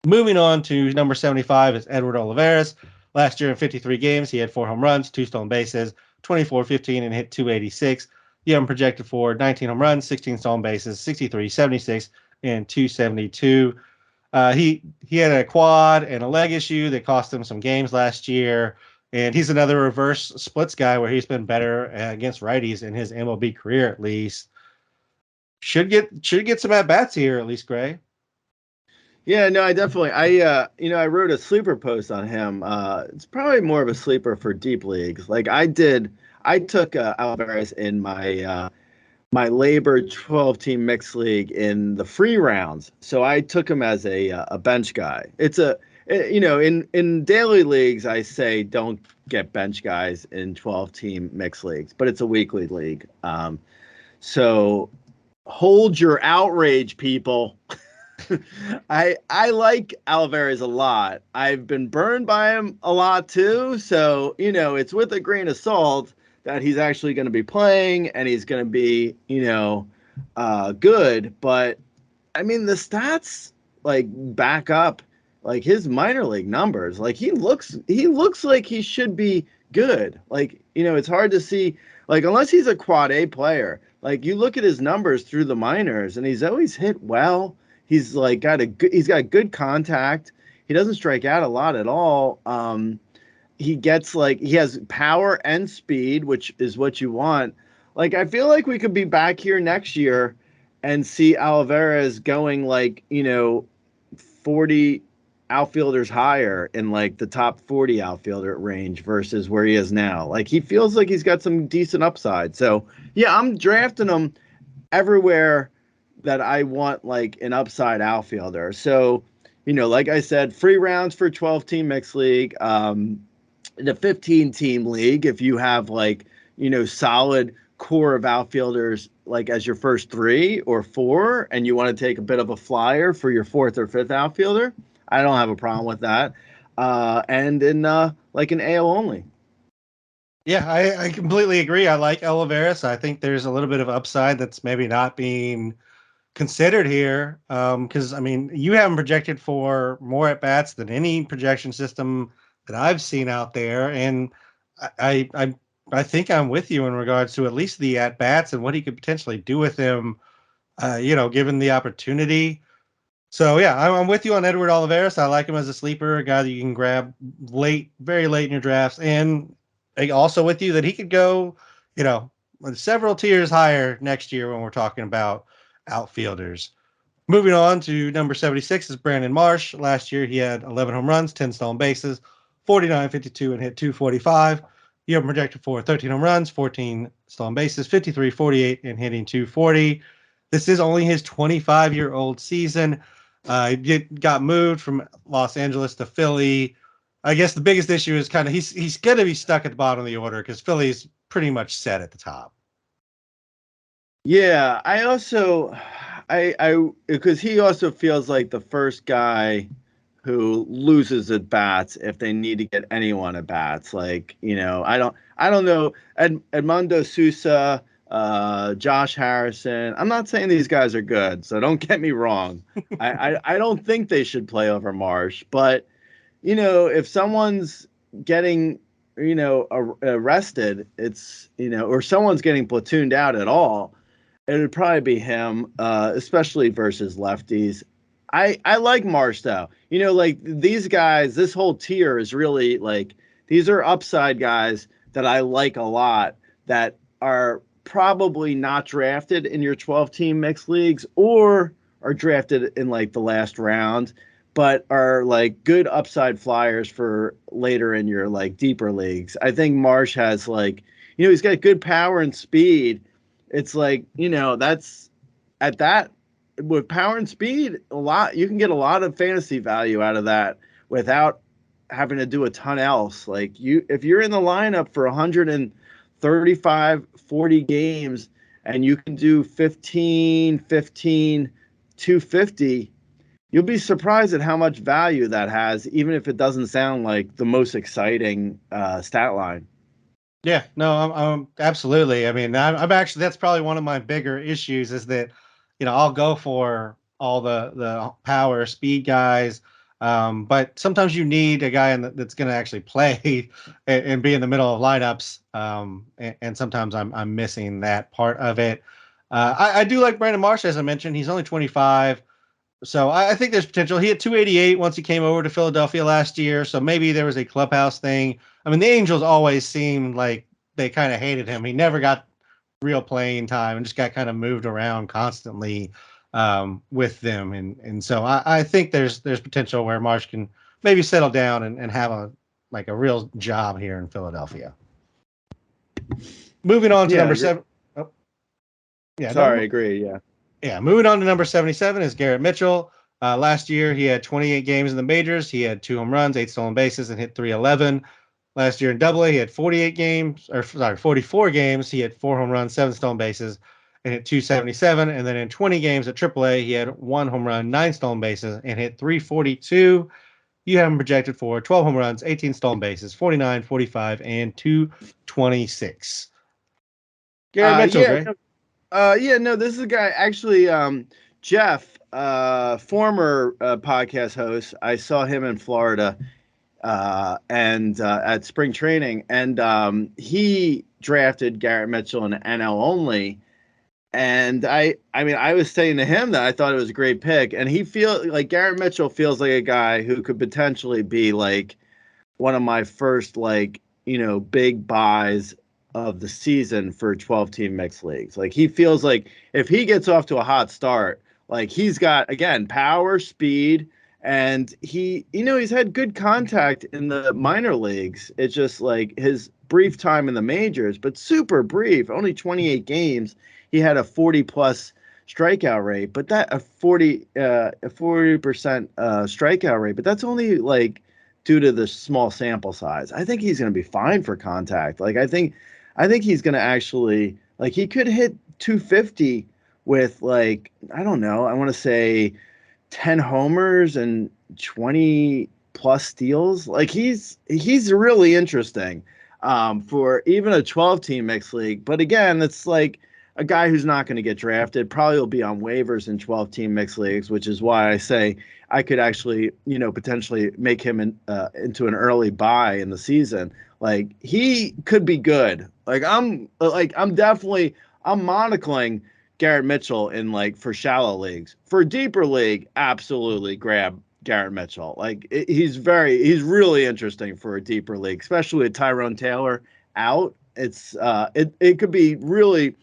Moving on to number 75 is Edward Olivares. Last year in 53 games, he had 4 home runs, 2 stolen bases, 24-15, and hit 286. You have him projected for 19 home runs, 16 stolen bases, 63-76, and 272. He had a quad and a leg issue that cost him some games last year. And he's another reverse splits guy where he's been better against righties in his MLB career at least. Should get some at bats here at least, Gray. Yeah, no, I definitely I wrote a sleeper post on him. It's probably more of a sleeper for deep leagues. Like I took Alvarez in my labor 12 team mixed league in the free rounds. So I took him as a bench guy. In daily leagues, I say don't get bench guys in 12 team mixed leagues, but it's a weekly league. So hold your outrage, people. I like Alvarez a lot. I've been burned by him a lot too. So, it's with a grain of salt that he's actually going to be playing and he's going to be, good. But I mean, the stats like back up like his minor league numbers. Like he looks like he should be good. Like, it's hard to see like unless he's a quad A player. Like you look at his numbers through the minors and he's always hit well. He's got good contact. He doesn't strike out a lot at all. he gets like he has power and speed, which is what you want. Like I feel like we could be back here next year and see Alvarez going like, 40 outfielders higher in like the top 40 outfielder range versus where he is now. Like he feels like he's got some decent upside. So, yeah, I'm drafting him everywhere that I want like an upside outfielder. So, like I said, free rounds for 12-team mixed league. The 15-team league, if you have like, solid core of outfielders like as your first three or four, and you want to take a bit of a flyer for your fourth or fifth outfielder, I don't have a problem with that. And in like an AL only. Yeah, I completely agree. I like Olivares. I think there's a little bit of upside that's maybe not being considered here. Because I mean, you have him projected for more at bats than any projection system that I've seen out there, and I I I think I'm with you in regards to at least the at bats and what he could potentially do with him. Given the opportunity. So yeah, I'm with you on Edward Olivares. I like him as a sleeper, a guy that you can grab late, very late in your drafts, and also with you that he could go, you know, several tiers higher next year when we're talking about outfielders. Moving on to number 76 is Brandon Marsh. Last year he had 11 home runs, 10 stolen bases, 49-52, and hit 245. You have him projected for 13 home runs, 14 stolen bases, 53-48, and hitting 240. This is only his 25-year-old season. He got moved from Los Angeles to Philly. I guess the biggest issue is kind of he's going to be stuck at the bottom of the order because Philly's pretty much set at the top. Yeah, I also, because he also feels like the first guy who loses at bats if they need to get anyone at bats. Like, I don't know Edmundo Sousa, Josh Harrison. I'm not saying these guys are good, so don't get me wrong. I don't think they should play over Marsh, but if someone's getting arrested, it's or someone's getting platooned out at all, it would probably be him, especially versus lefties. I like Marsh though. Like these guys, this whole tier is really like these are upside guys that I like a lot that are probably not drafted in your 12-team mixed leagues or are drafted in like the last round, but are like good upside flyers for later in your like deeper leagues. I think Marsh has like, he's got good power and speed. It's like, that's at that with power and speed, a lot you can get a lot of fantasy value out of that without having to do a ton else. Like if you're in the lineup for 135, 40 games and you can do 15, 15, 250, you'll be surprised at how much value that has, even if it doesn't sound like the most exciting stat line. Yeah, no, I'm absolutely. I mean, I'm actually that's probably one of my bigger issues is that, I'll go for all the power speed guys, but sometimes you need a guy that's going to actually play and be in the middle of lineups, and sometimes I'm missing that part of it. I do like Brandon Marsh, as I mentioned. He's only 25. So I think there's potential. He had 288 once he came over to Philadelphia last year. So maybe there was a clubhouse thing. I mean, the Angels always seemed like they kind of hated him. He never got real playing time and just got kind of moved around constantly with them. And so I think there's potential where Marsh can maybe settle down and have a real job here in Philadelphia. Moving on to Yeah, number seven. Oh, yeah, sorry, agree. Yeah. Yeah, moving on to number 77 is Garrett Mitchell. Last year, he had 28 games in the majors. He had 2 home runs, 8 stolen bases, and hit 311. Last year in Double A, he had 44 games. He had 4 home runs, 7 stolen bases, and hit 277. And then in 20 games at Triple A, he had 1 home run, 9 stolen bases, and hit 342. You have him projected for 12 home runs, 18 stolen bases, 49, 45, and 226. Garrett Mitchell, Yeah. Gray. Yeah, no, this is a guy actually, Jeff, former podcast host. I saw him in Florida and at spring training, and he drafted Garrett Mitchell in NL only. And I mean, I was saying to him that I thought it was a great pick, and he feel like Garrett Mitchell feels like a guy who could potentially be like one of my first like, big buys of the season for 12 team mixed leagues. Like he feels like if he gets off to a hot start, like he's got again power, speed, and he's had good contact in the minor leagues. It's just like his brief time in the majors, but super brief, only 28 games. He had a 40 plus strikeout rate, but that a 40% strikeout rate, but that's only like due to the small sample size. I think he's going to be fine for contact. Like I think he's going to actually like he could hit 250 with like I don't know, I want to say 10 homers and 20 plus steals. Like he's really interesting for even a 12 team mixed league. But again, it's like a guy who's not going to get drafted, probably will be on waivers in 12 team mixed leagues, which is why I say I could actually, potentially make him into an early buy in the season. Like he could be good. I'm monocling Garrett Mitchell in like for shallow leagues. For deeper league, absolutely grab Garrett Mitchell. Like he's really interesting for a deeper league, especially with Tyrone Taylor out. It could be really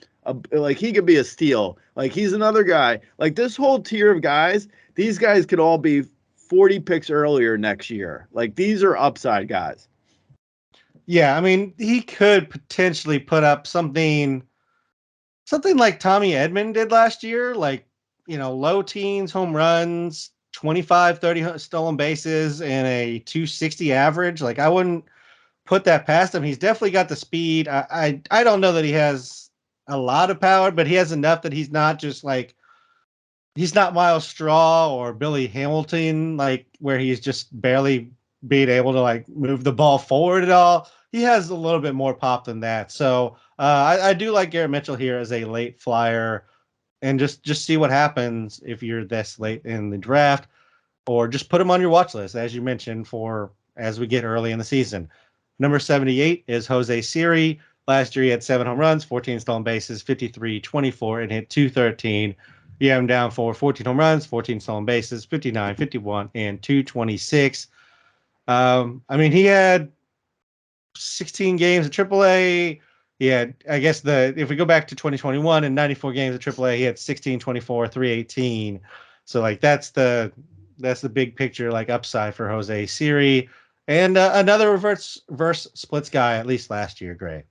like he could be a steal. Like he's another guy. Like this whole tier of guys, these guys could all be 40 picks earlier next year. Like these are upside guys. Yeah, I mean, he could potentially put up something like Tommy Edman did last year, like, low teens, home runs, 25, 30 stolen bases, and a 260 average. Like, I wouldn't put that past him. He's definitely got the speed. I don't know that he has a lot of power, but he has enough that he's not just like, he's not Miles Straw or Billy Hamilton, like where he's just barely being able to like move the ball forward at all. He has a little bit more pop than that. So I do like Garrett Mitchell here as a late flyer, and just see what happens if you're this late in the draft, or just put him on your watch list as you mentioned for as we get early in the season. Number 78 is Jose Siri. Last year he had 7 home runs, 14 stolen bases, 53-24, and hit 213. You have him down for 14 home runs, 14 stolen bases, 59, 51, and 226. I mean, he had 16 games at AAA. He had, I guess, if we go back to 2021 and 94 games at AAA, he had 16, 24, 318. So like that's the big picture like upside for Jose Siri, and another reverse splits guy at least last year. Great.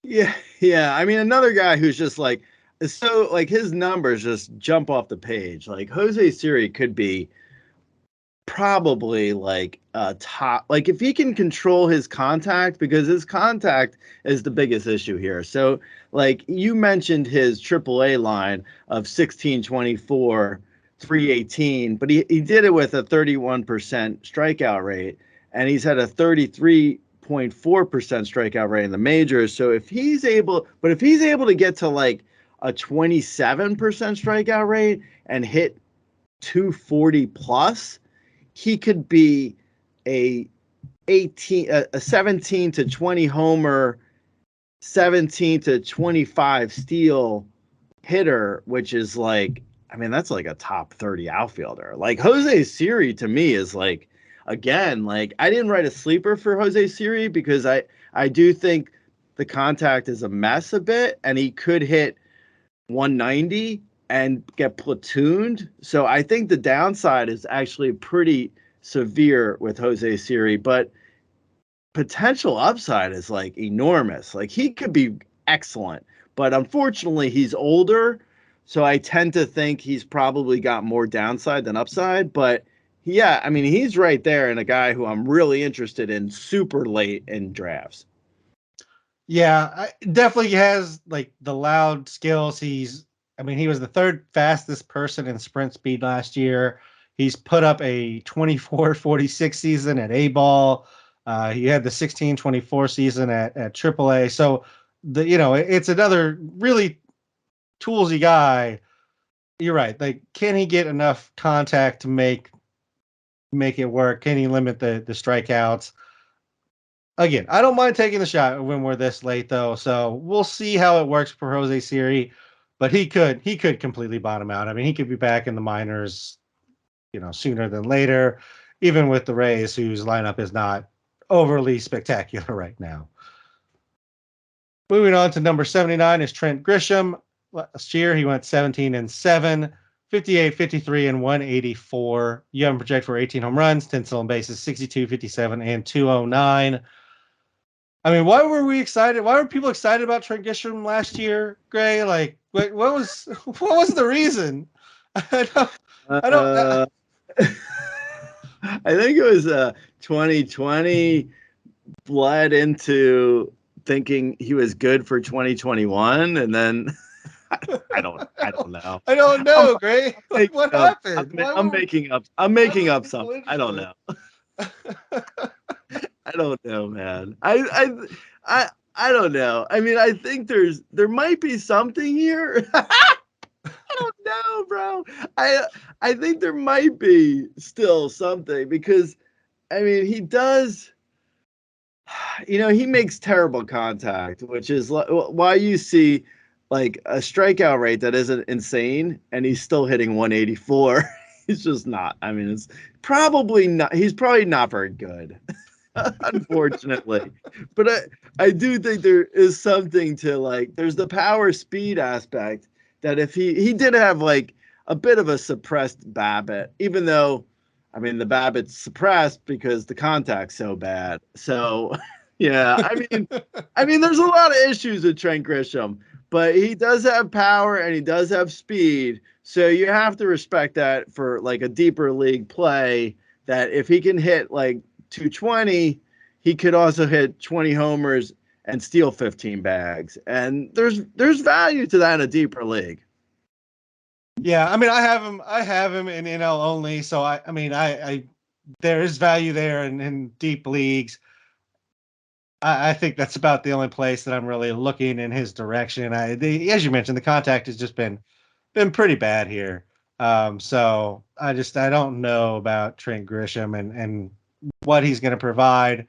Yeah, yeah. I mean, another guy who's just like so like his numbers just jump off the page. Like Jose Siri could be probably like a top like if he can control his contact because his contact is the biggest issue here. So like you mentioned his AAA line of 16 24 318, but he did it with a 31% strikeout rate and he's had a 33.4% strikeout rate in the majors. So if he's able to get to like a 27% strikeout rate and hit 240 plus, he could be a 17 to 20 homer, 17 to 25 steal hitter, which is like, I mean, that's like a top 30 outfielder. Like Jose Siri to me is like, again, like I didn't write a sleeper for Jose Siri because I do think the contact is a mess a bit and he could hit 190 and get platooned. So I think the downside is actually pretty severe with Jose Siri, but potential upside is like enormous. Like he could be excellent, but unfortunately he's older. So I tend to think he's probably got more downside than upside. But yeah, I mean, he's right there and a guy who I'm really interested in super late in drafts. Yeah, definitely has like the loud skills. I mean, he was the third fastest person in sprint speed last year. He's put up a 24-46 season at A ball. He had the 16-24 season at AAA. So it's another really toolsy guy. You're right. Like, can he get enough contact to make it work? Can he limit the strikeouts? Again, I don't mind taking the shot when we're this late though. So we'll see how it works for Jose Siri, but he could completely bottom out. I mean, he could be back in the minors, sooner than later. even with the Rays, whose lineup is not overly spectacular right now. Moving on to number 79 is Trent Grisham. Last year, he went 17-7, 58, 53, and 184. You have him projected for 18 home runs, 10 stolen bases, 62, 57, and 209. I mean, why were we excited? Why were people excited about Trent Grisham last year, Gray? Like, what was what was the reason? I don't. I don't. Uh, I think it was 2020 bled into thinking he was good for 2021, and then I don't know. I don't I'm know, Gray. Like, making what up. happened? I'm making up. I'm Why making were up people something. I don't interested? know. I don't know, man. I don't know. I mean, I think there might be something here. I don't know, bro. I think there might be still something because I mean he does. He makes terrible contact, which is why you see like a strikeout rate that isn't insane, and he's still hitting 184. He's just not. I mean, it's probably not. He's probably not very good, unfortunately. But I do think there is something to like. There's the power speed aspect that if he did have like a bit of a suppressed BABIP, even though I mean the BABIP's suppressed because the contact's so bad. So yeah, I mean there's a lot of issues with Trent Grisham, but he does have power and he does have speed. So you have to respect that for like a deeper league play that if he can hit like 220, he could also hit 20 homers and steal 15 bags. And there's value to that in a deeper league. Yeah, I mean, I have him in NL only, so I mean, I there is value there in deep leagues. I think that's about the only place that I'm really looking in his direction. As you mentioned, the contact has just been pretty bad here. So I don't know about Trent Grisham and what he's going to provide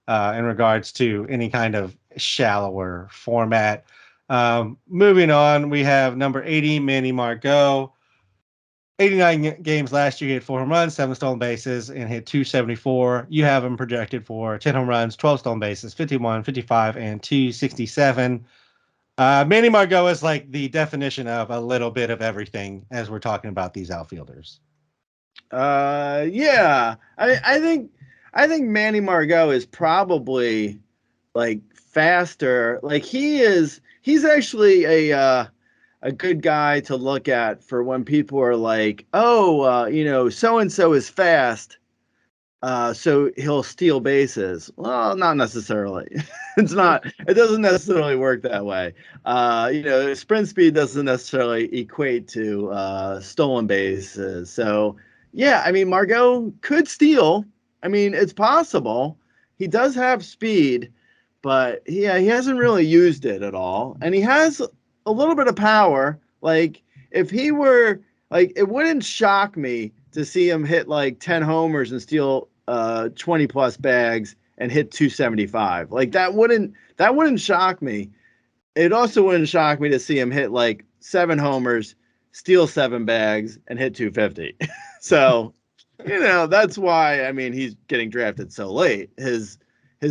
in regards to any kind of shallower format. Moving on, we have number 80, Manny Margot. 89 games last year, he hit 4 home runs, 7 stolen bases, and hit 274. You have him projected for 10 home runs, 12 stolen bases, 51, 55, and 267. Manny Margot is like the definition of a little bit of everything as we're talking about these outfielders. Yeah. I think Manny Margot is probably like faster. Like he's actually a good guy to look at for when people are like, oh, so and so is fast, so he'll steal bases. Well, not necessarily. It's not. It doesn't necessarily work that way. Sprint speed doesn't necessarily equate to stolen bases. So yeah, I mean, Margot could steal. I mean, it's possible. He does have speed, but yeah, he hasn't really used it at all. And he has a little bit of power. Like if he were like, it wouldn't shock me to see him hit like 10 homers and steal 20 plus bags and hit 275. Like that wouldn't shock me. It also wouldn't shock me to see him hit like 7 homers, steal 7 bags, and hit 250. So, that's why I mean he's getting drafted so late. His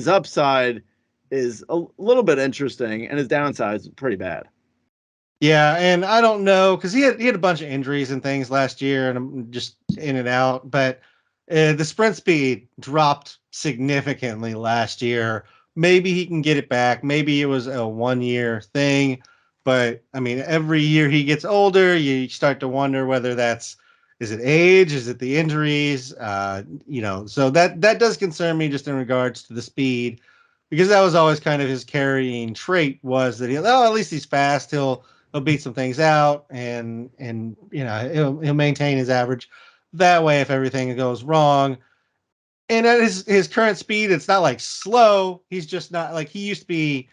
upside is a little bit interesting, and his downside is pretty bad. Yeah, and I don't know because he had a bunch of injuries and things last year, and I'm just in and out. But the sprint speed dropped significantly last year. Maybe he can get it back. Maybe it was a 1 year thing, but I mean, every year he gets older, you start to wonder whether is it age, is it the injuries? So that does concern me just in regards to the speed, because that was always kind of his carrying trait was that at least he's fast. He'll beat some things out and he'll maintain his average that way if everything goes wrong. And at his current speed, it's not like slow. He's just not like he used to be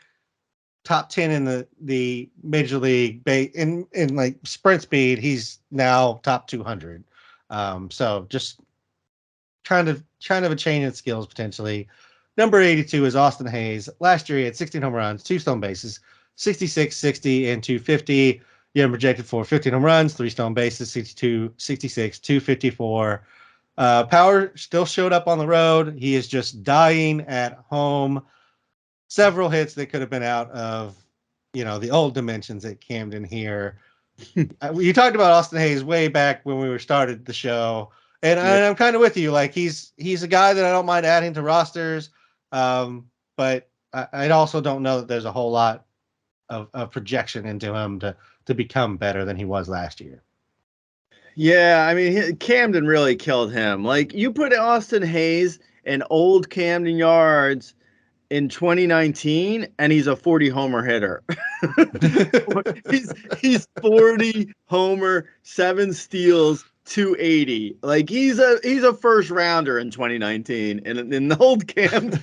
top 10 in the major league in like sprint speed. He's now top 200. So just kind of a change in skills potentially. Number 82 is Austin Hayes. Last year he had 16 home runs, 2 stolen bases, 66, 60, and 250. You have projected for 15 home runs, 3 stolen bases, 62, 66, 254. Power still showed up on the road. He is just dying at home. Several hits that could have been out of, the old dimensions at Camden here. You talked about Austin Hayes way back when we were started the show, and Yeah. I'm kind of with you. Like he's a guy that I don't mind adding to rosters, but I also don't know that there's a whole lot of projection into him to become better than he was last year. Yeah, I mean, Camden really killed him. Like, you put Austin Hayes in old Camden Yards in 2019, and he's a 40 homer hitter. he's 40 homer, 7 steals, 280. Like, he's a first rounder in 2019 in the old Camden.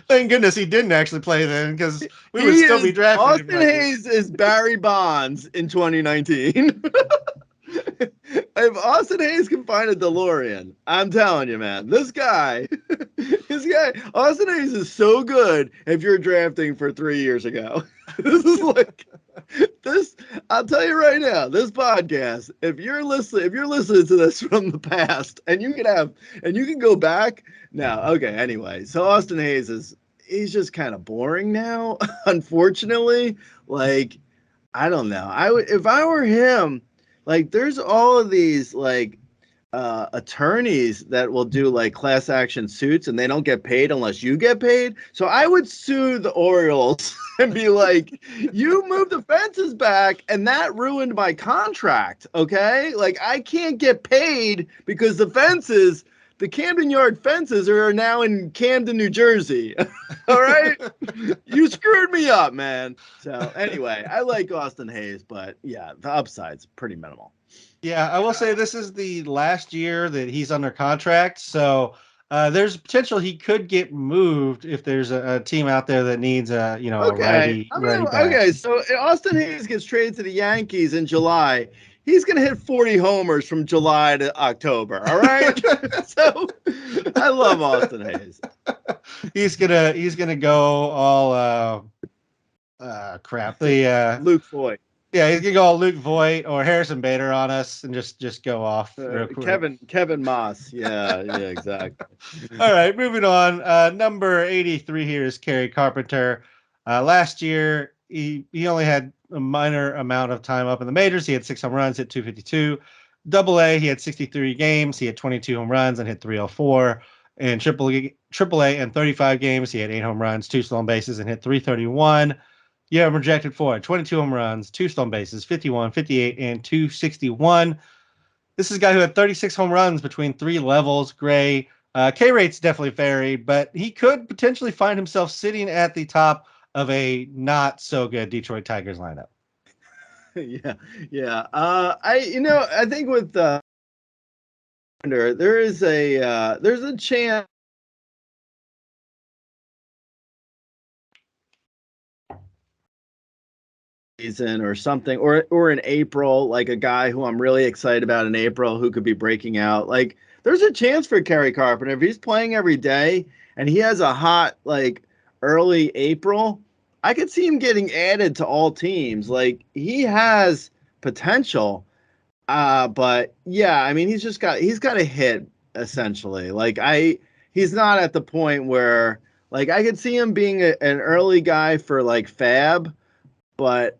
Thank goodness he didn't actually play then, because we would still be drafting him Austin like this. Hayes is Barry Bonds in 2019. If Austin Hayes can find a DeLorean, I'm telling you, man, this guy, Austin Hayes is so good if you're drafting for 3 years ago. This is like this. I'll tell you right now, this podcast, if you're listening to this from the past, and you can go back now. Okay, anyway, so Austin Hayes he's just kind of boring now, unfortunately. Like, I don't know. If I were him, like, there's all of these like attorneys that will do like class action suits, and they don't get paid unless you get paid. So I would sue the Orioles and be like, you moved the fences back and that ruined my contract. Okay, like, I can't get paid because the Camden Yard fences are now in Camden, New Jersey. All right, you screwed me up, man. So anyway, I like Austin Hayes, but yeah, the upside's pretty minimal. Yeah, I will say this is the last year that he's under contract, so there's potential he could get moved if there's a team out there that needs a Okay, righty bat. okay. So Austin Hayes gets traded to the Yankees in July. He's gonna hit 40 homers from July to October. All right. So I love Austin Hayes. He's gonna go all crap. The Luke Voigt, Yeah, he's gonna go all Luke Voigt or Harrison Bader on us and just go off real quick. Kevin Moss. Yeah, yeah, exactly. All right, moving on. Number 83 here is Kerry Carpenter. Last year, he only had a minor amount of time up in the majors. He had 6 home runs, hit 252. Double A, he had 63 games. He had 22 home runs and hit 304. In triple A and 35 games, he had 8 home runs, 2 stolen bases, and hit 331. Yeah, I'm projected for 22 home runs, 2 stolen bases, 51, 58, and 261. This is a guy who had 36 home runs between 3 levels. Gray. K rate's definitely varied, but he could potentially find himself sitting at the top of a not so good Detroit Tigers lineup. Yeah, yeah. I think with there's a chance season or something, or in April, like a guy who I'm really excited about in April who could be breaking out. Like, there's a chance for Kerry Carpenter if he's playing every day and he has a hot like early April. I could see him getting added to all teams. Like, he has potential. But yeah, I mean, he's got a hit essentially. He's not at the point where, like, I could see him being an early guy for like Fab, but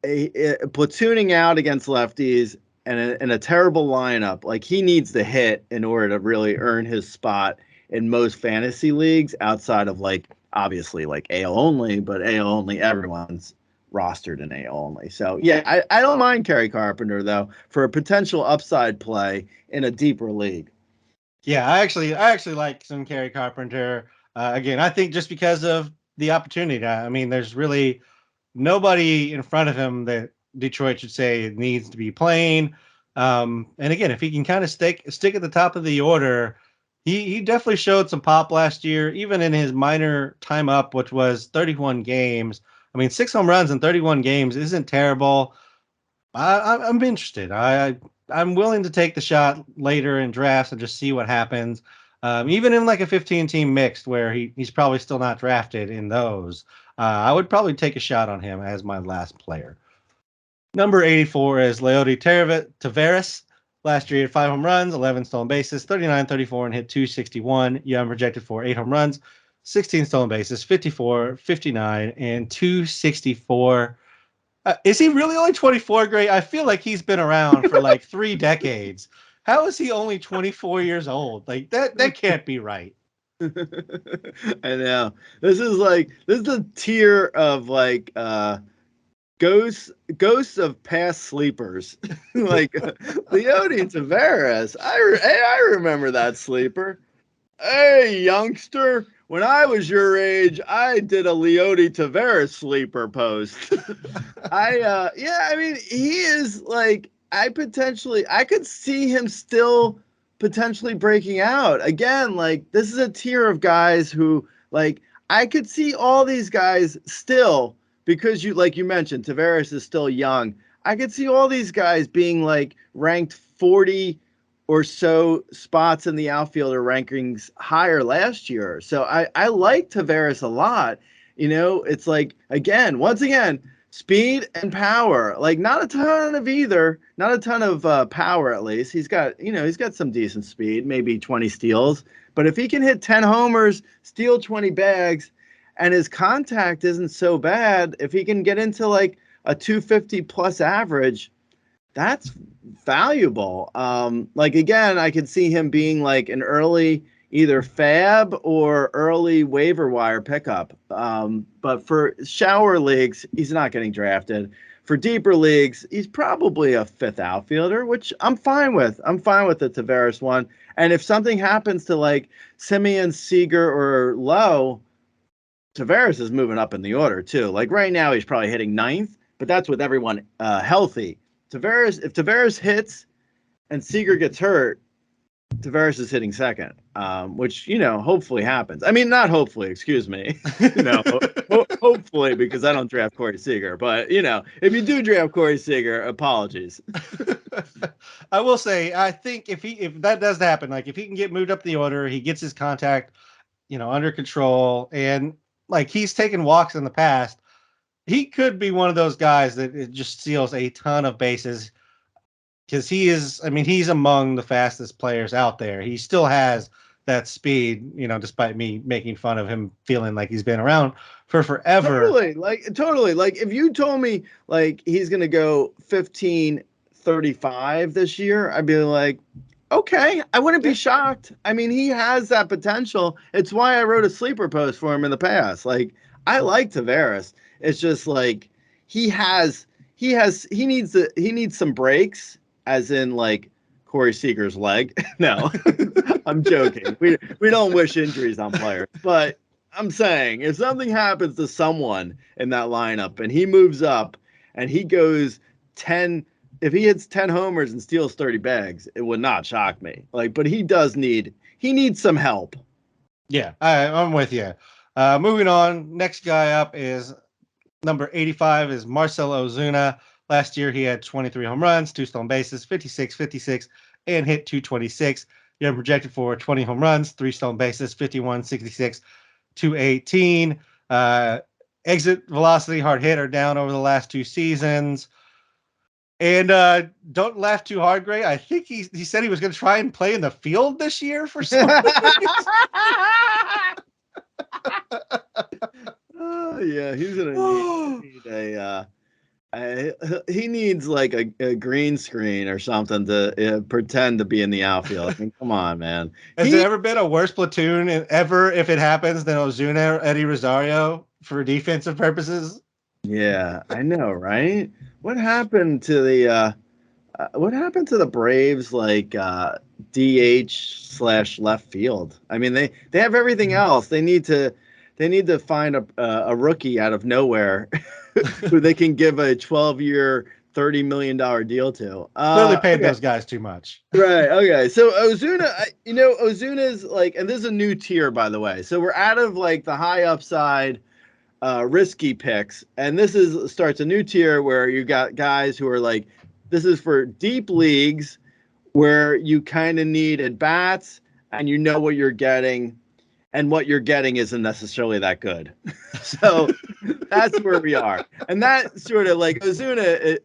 platooning out against lefties and a terrible lineup, like, he needs to hit in order to really earn his spot in most fantasy leagues outside of, like, obviously like AL only, but AL only, everyone's rostered in AL only. So yeah, I don't mind Kerry Carpenter though for a potential upside play in a deeper league. Yeah, I actually like some Kerry Carpenter. Again, I think just because of the opportunity. I mean, there's really nobody in front of him that Detroit should say needs to be playing. And again, if he can kind of stick at the top of the order, he definitely showed some pop last year, even in his minor time up, which was 31 games. I mean, 6 home runs in 31 games isn't terrible. I'm interested. I'm willing to take the shot later in drafts and just see what happens. Even in like a 15 team mixed where he's probably still not drafted in those. I would probably take a shot on him as my last player. Number 84 is Leody Taveras. Last year, he had 5 home runs, 11 stolen bases, 39, 34, and hit 261. You have him projected for 8 home runs, 16 stolen bases, 54, 59, and 264. Is he really only 24, Gray? I feel like he's been around for like 3 decades. How is he only 24 years old? Like that can't be right. I know. This is a tier of like ghosts of past sleepers. Like Leody Taveras. I remember that sleeper. Hey, youngster, when I was your age, I did a Leody Taveras sleeper post. Yeah, I mean, he is like, I could see him still potentially breaking out. Again, like, this is a tier of guys who, like, I could see all these guys still, because like you mentioned, Taveras is still young. I could see all these guys being like ranked 40 or so spots in the outfielder rankings higher last year. So I like Taveras a lot. It's like, once again, speed and power. Like not a ton of either, not a ton of power at least. He's got some decent speed, maybe 20 steals. But if he can hit 10 homers, steal 20 bags, and his contact isn't so bad, if he can get into like a 250 plus average, that's valuable. Like again, I could see him being like an early either fab or early waiver wire pickup. But for shower leagues, he's not getting drafted. For deeper leagues, he's probably a fifth outfielder, which I'm fine with. I'm fine with the Tavares one. And if something happens to like Simeon, Seager, or Lowe, Tavares is moving up in the order too. Like right now, he's probably hitting ninth, but that's with everyone healthy. If Tavares hits and Seager gets hurt, Tavares is hitting second, which hopefully happens. I mean, not hopefully, excuse me. Hopefully, because I don't draft Corey Seager. But if you do draft Corey Seager, apologies. I will say, I think if that does happen, like if he can get moved up the order, he gets his contact, under control, and like he's taken walks in the past, he could be one of those guys that it just steals a ton of bases because I mean, he's among the fastest players out there. He still has that speed, despite me making fun of him feeling like he's been around for forever. Totally. Like if you told me like he's gonna go 15-35 this year, I'd be like, okay, I wouldn't be shocked. I mean, he has that potential. It's why I wrote a sleeper post for him in the past. Like, I like Tavares. It's just like he needs some breaks, as in like Corey Seager's leg. No, I'm joking. We don't wish injuries on players, but I'm saying if something happens to someone in that lineup and he moves up and he goes 10, if he hits 10 homers and steals 30 bags, it would not shock me. Like, but he needs some help. Yeah, I'm with you. Moving on, next guy up is number 85 is Marcell Ozuna. Last year, he had 23 home runs, 2 stolen bases, 56, 56, and hit 226. You're projected for 20 home runs, 3 stolen bases, 51, 66, 218. Exit velocity, hard hit are down over the last 2 seasons. And don't laugh too hard, Gray. I think he said he was going to try and play in the field this year for some reason. Oh, yeah, he's gonna need he needs like a green screen or something to pretend to be in the outfield. I mean, come on, man. Has there ever been a worse platoon ever, if it happens, than Ozuna or Eddie Rosario for defensive purposes? Yeah, I know, right? What happened to the Braves like DH / left field? I mean, they have everything else. They need to find a rookie out of nowhere who they can give a 12-year, $30 million deal to. Clearly paid Okay. those guys too much. Right. Okay. So Ozuna's like, and this is a new tier, by the way. So we're out of like the high upside, risky picks, and starts a new tier where you got guys who are like, this is for deep leagues where you kind of need at bats and you know what you're getting. and what you're getting isn't necessarily that good. So that's where we are. And that sort of like Ozuna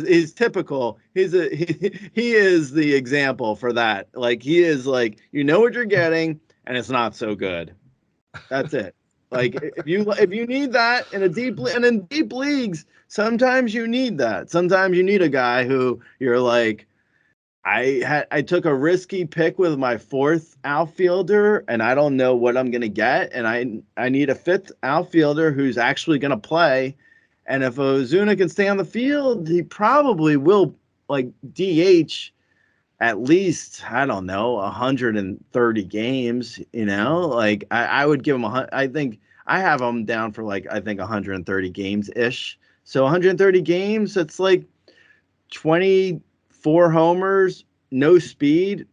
he's typical. He is the example for that. Like he is like, you know what you're getting and it's not so good. That's it. Like if you need that in a and in deep leagues, sometimes you need that. Sometimes you need a guy who you're like, I took a risky pick with my fourth outfielder, and I don't know what I'm gonna get, and I need a fifth outfielder who's actually gonna play. And if Ozuna can stay on the field, he probably will like DH at least, I don't know, 130 games. You know, like I would give him I think I have him down for like I think 130 games ish. So 130 games, it's like 24 homers, no speed,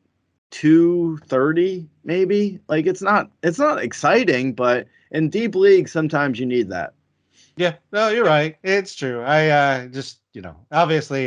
230 maybe. Like it's not exciting, but in deep leagues sometimes you need that. Yeah, no, you're right. It's true. I just, obviously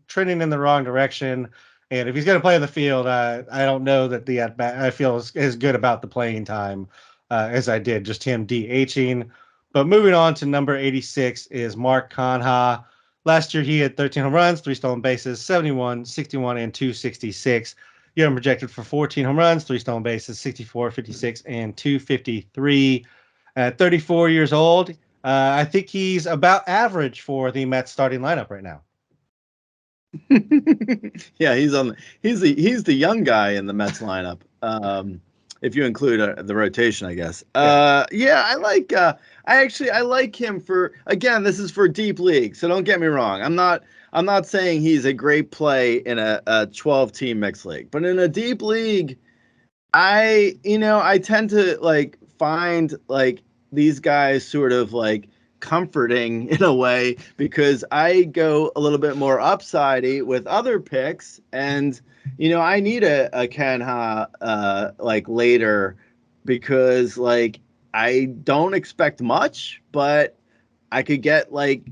trending in the wrong direction. And if he's going to play in the field, I don't know that the at bat I feel as good about the playing time as I did just him DHing. But moving on to number 86 is Mark Conha. Last year he had 13 home runs, 3 stolen bases, 71, 61, and 266. You have him projected for 14 home runs, 3 stolen bases, 64, 56, and 253. At 34 years old, I think he's about average for the Mets starting lineup right now. Yeah, he's the young guy in the Mets lineup. If you include the rotation, I guess. Yeah. Yeah, I like him for again. This is for deep league, so don't get me wrong. I'm not saying he's a great play in a 12 team mixed league, but in a deep league, I tend to like find like these guys sort of like comforting in a way because I go a little bit more upsidey with other picks, and I need a Kenha like later because like I don't expect much, but I could get like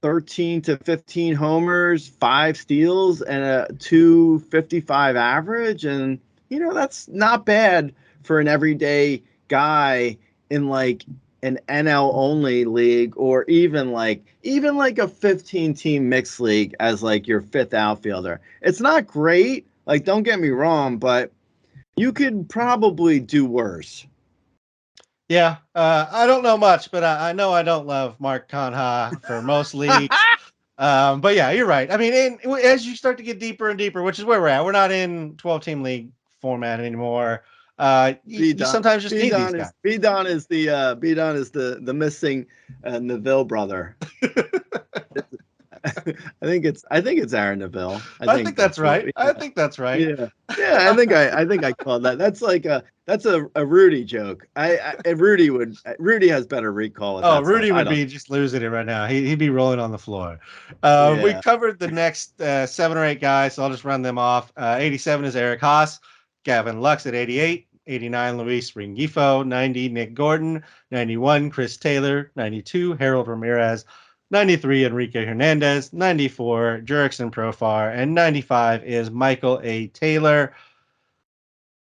13 to 15 homers, 5 steals, and a 255 average. And, that's not bad for an everyday guy in like an NL only league or even like a 15 team mixed league as like your fifth outfielder. It's not great, like don't get me wrong, but you could probably do worse. Yeah, I don't know much, but I know I don't love Mark Conha for most leagues. But yeah, you're right. I mean, as you start to get deeper and deeper, which is where we're at, we're not in 12-team league format anymore. You sometimes just need these guys. B Don is the missing Neville brother. I think it's Aaron Neville. I I think think that's that's what. right. I Yeah, think that's right. yeah, yeah. I think I called that. That's a Rudy joke. Rudy has better recall with Oh, that stuff. Rudy I would don't. be just losing it right now. He'd be rolling on the floor. We Yeah. covered the next 7 or 8 guys, so I'll just run them off. 87 is Eric Haas, Gavin Lux at 88, 89 Luis Ringifo, 90 Nick Gordon, 91 Chris Taylor, 92 Harold Ramirez, 93 Enrique Hernandez, 94 Jurickson Profar, and 95 is Michael A. Taylor.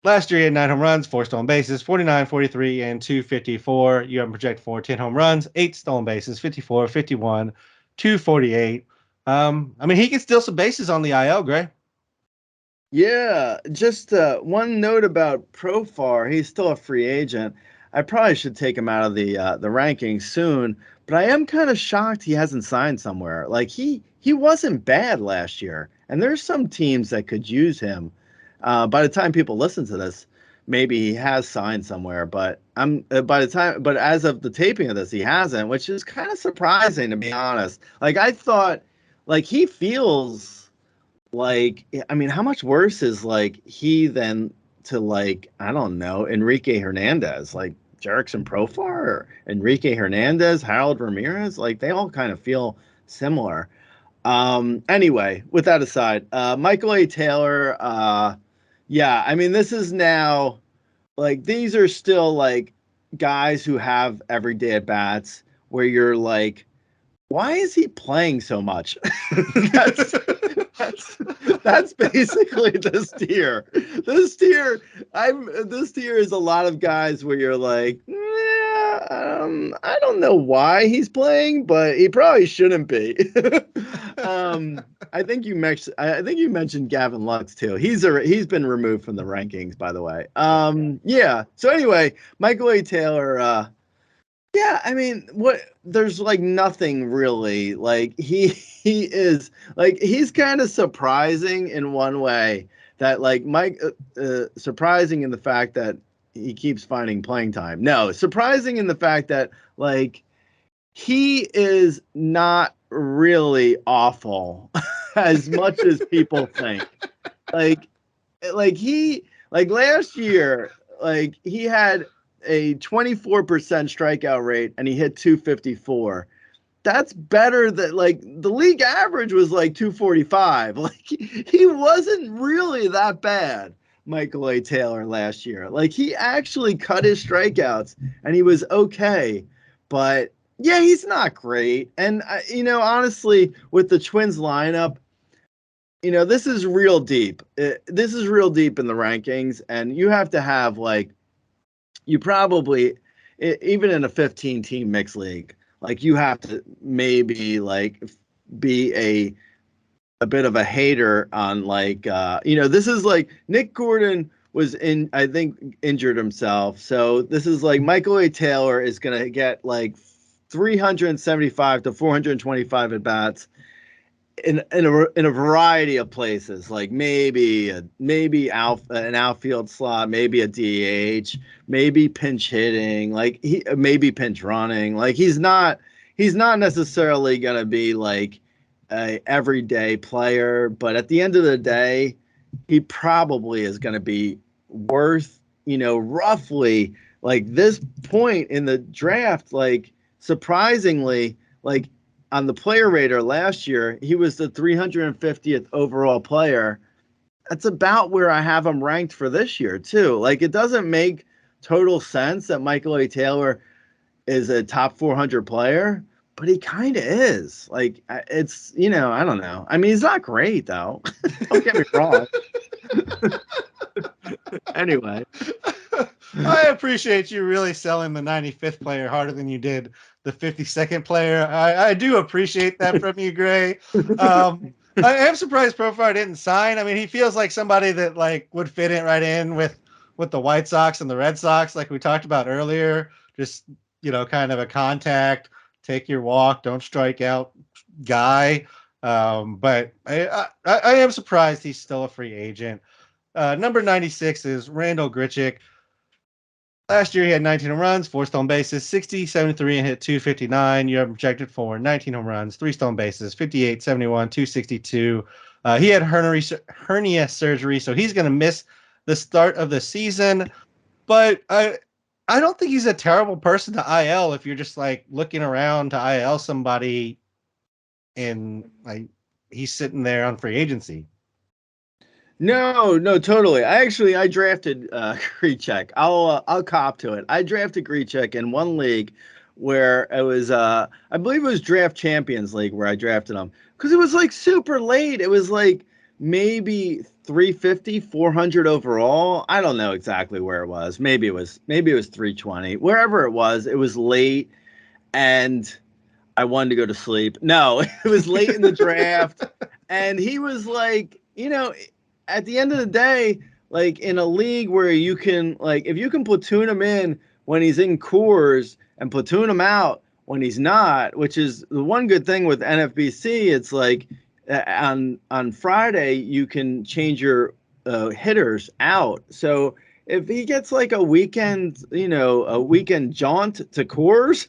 Last year, he had 9 home runs, 4 stolen bases, 49, 43, and 254. You have him projected for 10 home runs, 8 stolen bases, 54, 51, 248. I mean, he can steal some bases on the IL, Gray. Yeah, just one note about Profar. He's still a free agent. I probably should take him out of the rankings soon, but I am kind of shocked he hasn't signed somewhere. Like he wasn't bad last year, and there's some teams that could use him. By the time people listen to this, maybe he has signed somewhere, but but as of the taping of this, he hasn't, which is kind of surprising to be honest. Like I thought, like he feels like, I mean, how much worse is like he than to like, I don't know, Enrique Hernandez, like Jerickson Profar or Enrique Hernandez, Harold Ramirez, like they all kind of feel similar. Anyway, with that aside, Michael A. Taylor, yeah, I mean, this is now like these are still like guys who have everyday at bats where you're like, why is he playing so much? that's that's that's basically this tier. This tier is a lot of guys where you're like, yeah, I don't know why he's playing, but he probably shouldn't be. I think you mentioned Gavin Lux too. He's been removed from the rankings, by the way. Yeah. So anyway, Michael A. Taylor. Yeah, I mean, what there's like nothing really. Like he is like he's kind of surprising in one way that like Mike surprising in the fact that he keeps finding playing time. No, surprising in the fact that like he is not really awful as much as people think. Like like last year, like he had a 24% strikeout rate and he hit 254. That's better than like the league average was like 245. Like he wasn't really that bad, Michael A. Taylor last year. Like he actually cut his strikeouts and he was okay, but yeah, he's not great. And honestly, with the Twins lineup, this is real deep. This is real deep in the rankings, and you have to have like you probably even in a 15 team mixed league, like you have to maybe like be a bit of a hater on like this is like Nick Gordon was I think injured himself. So this is like Michael A. Taylor is going to get like 375 to 425 at bats in a variety of places, like maybe an outfield slot, maybe a DH, maybe pinch hitting, like maybe pinch running. Like he's not necessarily gonna be like a everyday player, but at the end of the day, he probably is gonna be worth roughly like this point in the draft. Like surprisingly, like on the player rater last year, he was the 350th overall player. That's about where I have him ranked for this year, too. Like, it doesn't make total sense that Michael A. Taylor is a top 400 player, but he kind of is. Like, it's, I don't know. I mean, he's not great, though. Don't get me wrong. Anyway. I appreciate you really selling the 95th player harder than you did the 52nd player. I do appreciate that from you, Gray. I am surprised Profar didn't sign. I mean, he feels like somebody that like would fit in right in with the White Sox and the Red Sox, like we talked about earlier. Just kind of a contact, take your walk, don't strike out guy. But I am surprised he's still a free agent. Number 96 is Randall Grichuk. Last year, he had 19 home runs, 4 stolen bases, 60, 73, and hit 259. You have him projected for 19 home runs, 3 stolen bases, 58, 71, 262. He had hernia surgery, so he's going to miss the start of the season. But I don't think he's a terrible person to IL if you're just like looking around to IL somebody and like he's sitting there on free agency. No, totally. I drafted Grichuk. I'll cop to it. I drafted Grichuk in one league where it was I believe it was Draft Champions League where I drafted him because it was like super late. It was like maybe 350, 400 overall. I don't know exactly where it was. Maybe it was 320. Wherever it was late and I wanted to go to sleep. No, it was late in the draft and he was like, at the end of the day, like in a league where you can like if you can platoon him in when he's in Coors and platoon him out when he's not, which is the one good thing with NFBC, it's like on Friday you can change your hitters out. So if he gets like a weekend jaunt to Coors,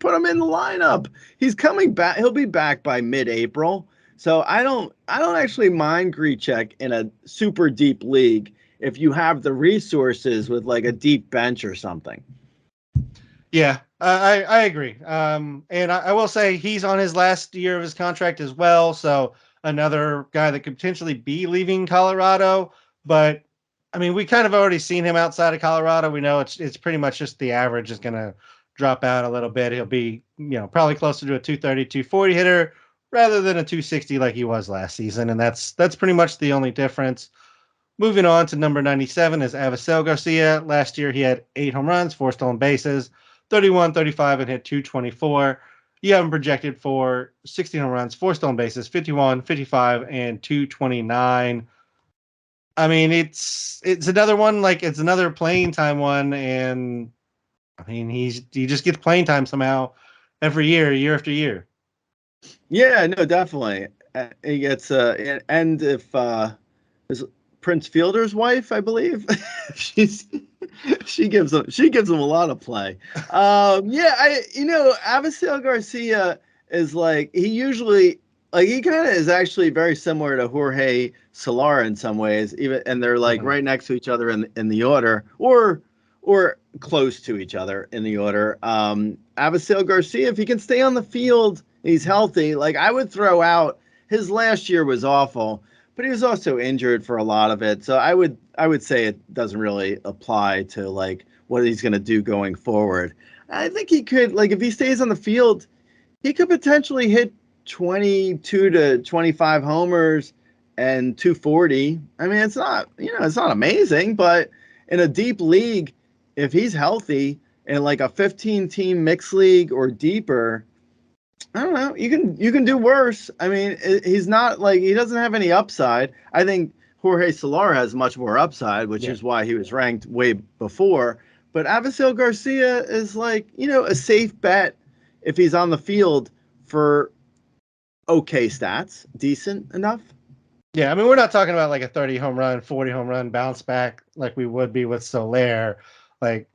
put him in the lineup. He's coming back. He'll be back by mid-April. So I don't actually mind Grichuk in a super deep league if you have the resources with like a deep bench or something. Yeah, I agree. And I will say he's on his last year of his contract as well. So another guy that could potentially be leaving Colorado. But I mean, we kind of already seen him outside of Colorado. We know it's pretty much just the average is going to drop out a little bit. He'll be, probably closer to a 230, 240 hitter rather than a 260 like he was last season. And that's pretty much the only difference. Moving on to number 97 is Avisel Garcia. Last year, he had 8 home runs, 4 stolen bases, 31, 35, and hit 224. You have him projected for 16 home runs, 4 stolen bases, 51, 55, and 229. I mean, it's another one, like it's another playing time one, and I mean he just gets playing time somehow every year after year. Yeah, no, definitely. He gets and if is Prince Fielder's wife, I believe, she's she gives him a lot of play. Yeah, Avisel Garcia is like he usually like he kind of is actually very similar to Jorge Solar in some ways, even and they're like Mhm. right next to each other in the order or close to each other in the order. Avisel Garcia, if he can stay on the field, he's healthy. Like I would throw out his last year was awful, but he was also injured for a lot of it. So I would say it doesn't really apply to like what he's going to do going forward. I think he could like if he stays on the field, he could potentially hit 22 to 25 homers and 240. I mean, it's not amazing, but in a deep league, if he's healthy in like a 15 team mixed league or deeper, I don't know. You can do worse. I mean, he's not like he doesn't have any upside. I think Jorge Solar has much more upside, which Yeah. is why he was ranked way before. But Avisel Garcia is like a safe bet if he's on the field for okay stats, decent enough. Yeah, I mean, we're not talking about like a 30 home run, 40 home run bounce back like we would be with Soler. Like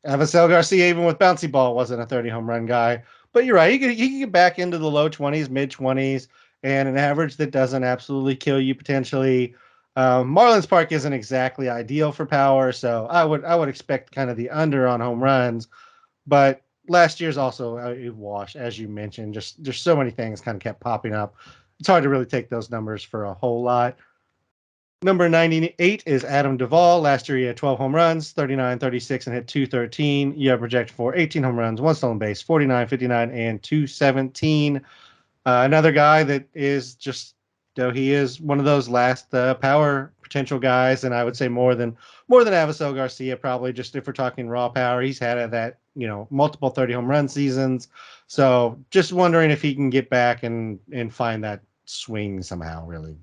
Avisel Garcia, even with bouncy ball, wasn't a 30 home run guy. But you're right, he could get back into the low 20s, mid 20s, and an average that doesn't absolutely kill you potentially. Marlins Park isn't exactly ideal for power, so I would expect kind of the under on home runs. But last year's also a wash, as you mentioned. Just there's so many things kind of kept popping up. It's hard to really take those numbers for a whole lot. Number 98 is Adam Duvall. Last year, he had 12 home runs, 39, 36, and hit 213. You have projected for 18 home runs, 1 stolen base, 49, 59, and 217. Another guy that is just, though he is one of those last power potential guys, and I would say more than Avisel Garcia, probably just if we're talking raw power. He's had that, multiple 30 home run seasons. So just wondering if he can get back and find that swing somehow, really,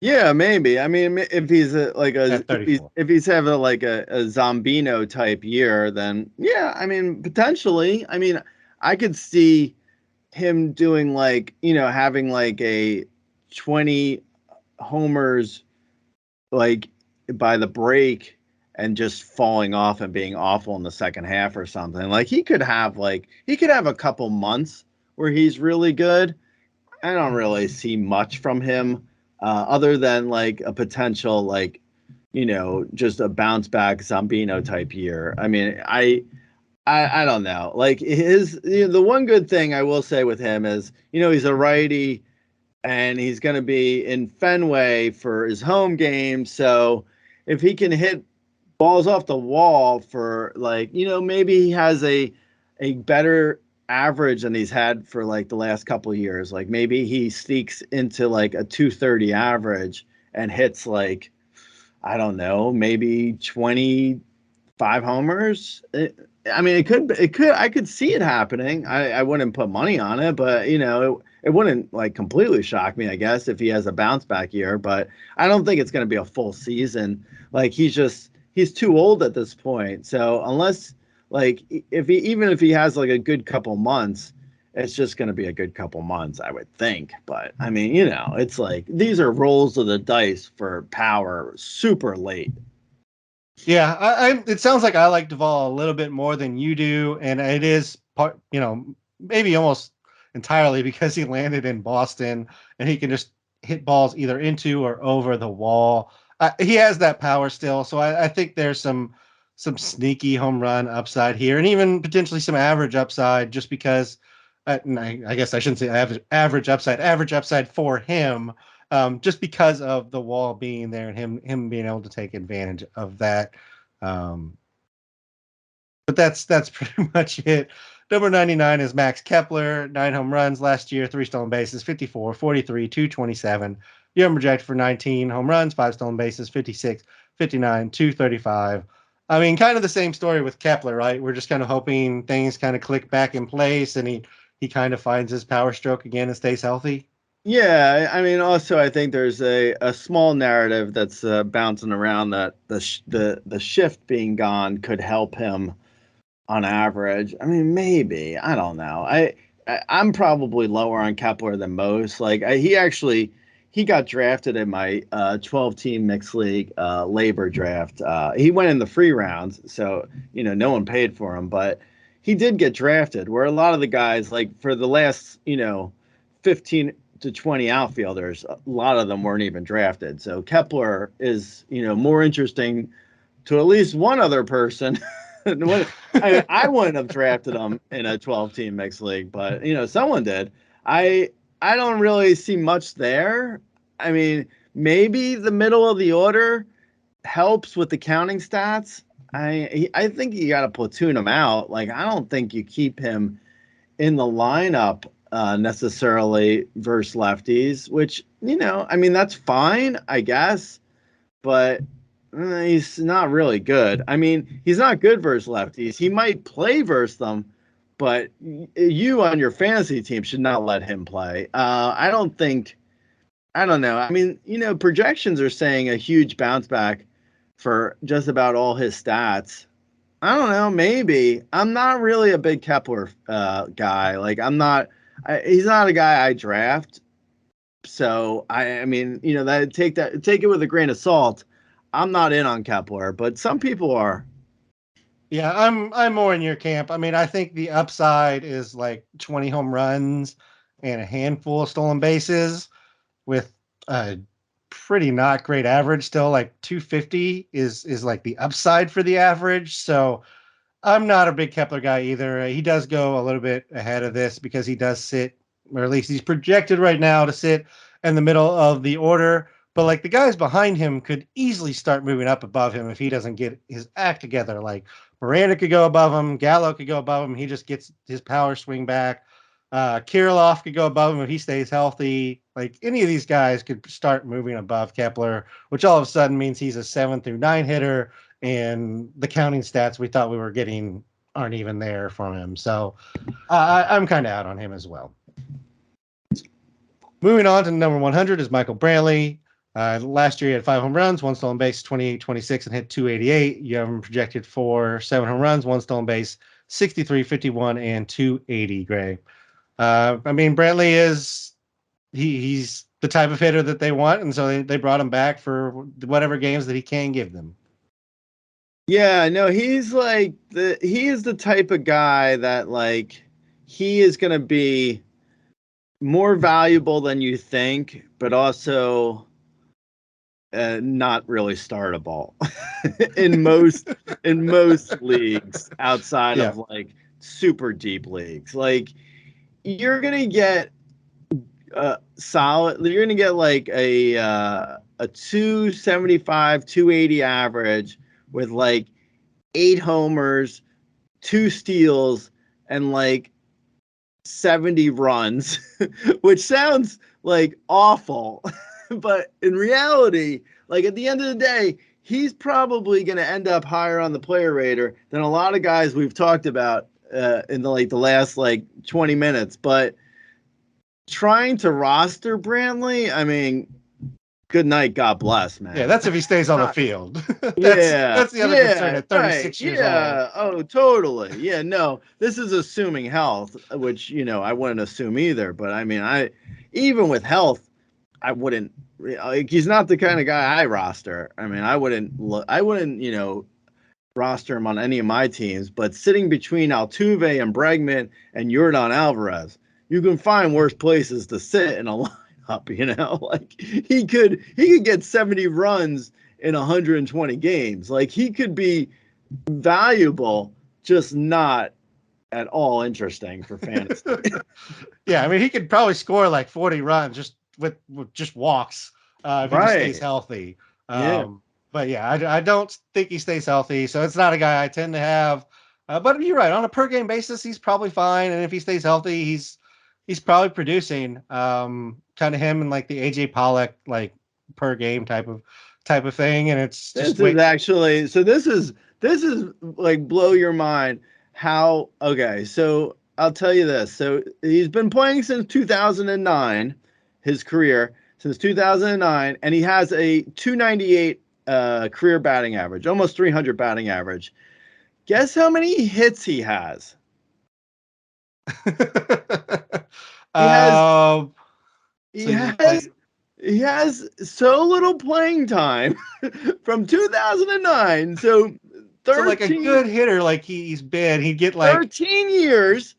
Yeah, maybe. I mean, if he's at if he's 34. if he's having like a Zombino type year, then yeah, I mean, potentially. I mean, I could see him doing like, having like a 20 homers like by the break and just falling off and being awful in the second half or something. Like he could have a couple months where he's really good. I don't really see much from him other than like a potential like just a bounce back Zambino type year. I mean, I don't know. Like the one good thing I will say with him is he's a righty and he's going to be in Fenway for his home game. So if he can hit balls off the wall for like maybe he has a better average than he's had for like the last couple of years. Like maybe he sneaks into like a 230 average and hits like I don't know, maybe 25 homers. I mean, I could see it happening. I wouldn't put money on it, but it wouldn't like completely shock me, I guess, if he has a bounce back year. But I don't think it's going to be a full season. Like he's too old at this point. So unless like even if he has like a good couple months, it's just going to be a good couple months, I would think. But I mean, it's like these are rolls of the dice for power super late. Yeah, it sounds like I like Duvall a little bit more than you do, and it is part, maybe almost entirely because he landed in Boston and he can just hit balls either into or over the wall. He has that power still, so I think there's some sneaky home run upside here, and even potentially some average upside, just because. And I guess I shouldn't say average upside for him, just because of the wall being there and him being able to take advantage of that. Um, but that's pretty much it. Number 99 is Max Kepler, 9 home runs last year, 3 stolen bases, 54, 43, 227. You have him projected for 19 home runs, 5 stolen bases, 56, 59, 235. I mean, kind of the same story with Kepler, right? We're just kind of hoping things kind of click back in place and he kind of finds his power stroke again and stays healthy. Yeah, I mean, also I think there's a small narrative that's bouncing around that the shift being gone could help him on average. I mean, maybe I don't know. I'm probably lower on Kepler than most. Like he got drafted in my 12 team mixed league labor draft. He went in the free rounds, so no one paid for him, but he did get drafted. Where a lot of the guys, like for the last 15 to 20 outfielders, a lot of them weren't even drafted. So Kepler is more interesting to at least one other person. I wouldn't have drafted him in a 12-team mixed league, but someone did. I don't really see much there. I mean, maybe the middle of the order helps with the counting stats. I think you got to platoon him out. Like I don't think you keep him in the lineup necessarily versus lefties, which I mean that's fine, I guess, but he's not really good. I mean, he's not good versus lefties. He might play versus them, but you on your fantasy team should not let him play. I don't think. I don't know. I mean, projections are saying a huge bounce back for just about all his stats. I don't know. Maybe I'm not really a big Kepler guy. Like I'm not. He's not a guy I draft. So I mean, that take it with a grain of salt. I'm not in on Kepler, but some people are. Yeah, I'm more in your camp. I mean, I think the upside is like 20 home runs and a handful of stolen bases with a pretty not great average still. Like 250 is like the upside for the average. So I'm not a big Kepler guy either. He does go a little bit ahead of this because he does sit, or at least he's projected right now to sit in the middle of the order. But like the guys behind him could easily start moving up above him if he doesn't get his act together. Like Miranda could go above him, Gallo could go above him. He just gets his power swing back. Kirilloff could go above him if he stays healthy. Like any of these guys could start moving above Kepler, which all of a sudden means he's a 7 through 9 hitter, and the counting stats we thought we were getting aren't even there from him. So I'm kind of out on him as well. Moving on to number 100 is Michael Brantley. Last year he had 5 home runs, 1 stolen base, 28, 26, and hit 288. You have him projected for 7 home runs, 1 stolen base, 63, 51, and 280. Gray. I mean, Brantley is he's the type of hitter that they want, and so they brought him back for whatever games that he can give them. Yeah, no, he is the type of guy that like he is going to be more valuable than you think, but also not really startable in most leagues outside Yeah. of like super deep leagues. Like you're gonna get solid. You're gonna get like a 275, 280 average with like 8 homers, 2 steals, and like 70 runs, which sounds like awful. But in reality, like at the end of the day, he's probably going to end up higher on the player rater than a lot of guys we've talked about in the last like 20 minutes. But trying to roster Brantley, I mean, good night, God bless, Yeah, man. that's if he stays on the field. that's Yeah, that's the other concern yeah, at right. 36 years old. Yeah. Oh, totally. Yeah, no. This is assuming health, which, I wouldn't assume either, but I mean, even with health, I wouldn't like he's not the kind of guy I roster. I mean, I wouldn't roster him on any of my teams, but sitting between Altuve and Bregman and Yordan Alvarez, you can find worse places to sit in a lineup, like he could get 70 runs in 120 games. Like he could be valuable, just not at all interesting for fantasy. Yeah, I mean he could probably score like 40 runs just with just walks if he just stays Right. healthy. Yeah. But yeah, I don't think he stays healthy, so it's not a guy I tend to have. But you're right. On a per game basis, he's probably fine, and if he stays healthy, he's probably producing. Kind of him and like the AJ Pollock like per game type of thing, and it's just This is wait. actually so this is like blow your mind how okay, so I'll tell you this. So he's been playing since 2009, his career since 2009, and he has a 298 career batting average, almost 300 batting average. Guess how many hits he has? He has um, he so he's been playing. has he has so little playing time from 2009. So So like a 13 good hitter, like he's been, he'd get like 13 years,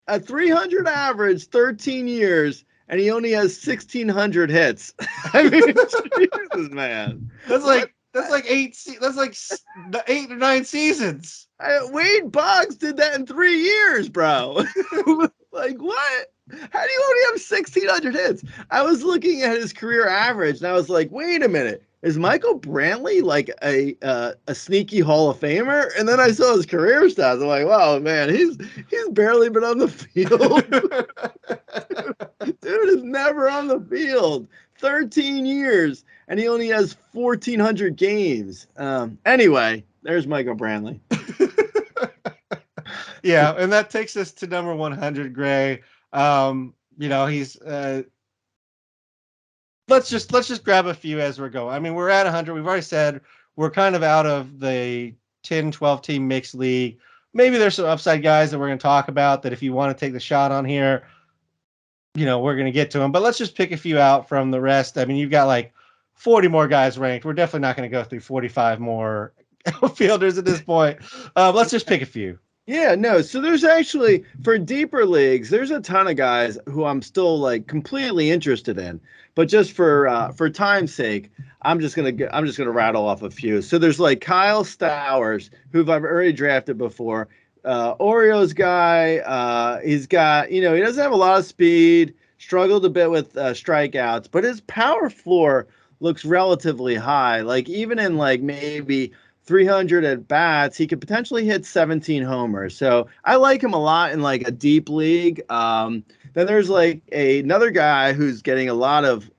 a 300 average, 13 years, and he only has 1,600 hits. I mean, Jesus, man. What? that's like that's like the 8 or 9 seasons. Wade Boggs did that in 3 years, bro. Like, what? How do you only have 1,600 hits? I was looking at his career average, and I was like, wait a minute. Is Michael Brantley like a sneaky Hall of Famer? And then I saw his career stats. I'm like, wow, man, he's barely been on the field. Dude is never on the field. 13 years, and he only has 1,400 games. Anyway, there's Michael Brantley. Yeah, and that takes us to number 100, Gray. He's let's just grab a few as we're going. I mean, we're at 100. We've already said we're kind of out of the 10, 12 team mixed league. Maybe there's some upside guys that we're going to talk about that if you want to take the shot on here, we're going to get to them. But let's just pick a few out from the rest. I mean, you've got like 40 more guys ranked. We're definitely not going to go through 45 more outfielders at this point. Let's just pick a few. Yeah, no. So there's actually for deeper leagues, there's a ton of guys who I'm still like completely interested in. But just for time's sake, I'm just gonna rattle off a few. So there's like Kyle Stowers, who I've already drafted before. Orioles guy. He's got he doesn't have a lot of speed. Struggled a bit with strikeouts, but his power floor looks relatively high. Like even in like maybe 300 at bats, he could potentially hit 17 homers. So I like him a lot in like a deep league. Then there's like another guy who's getting a lot of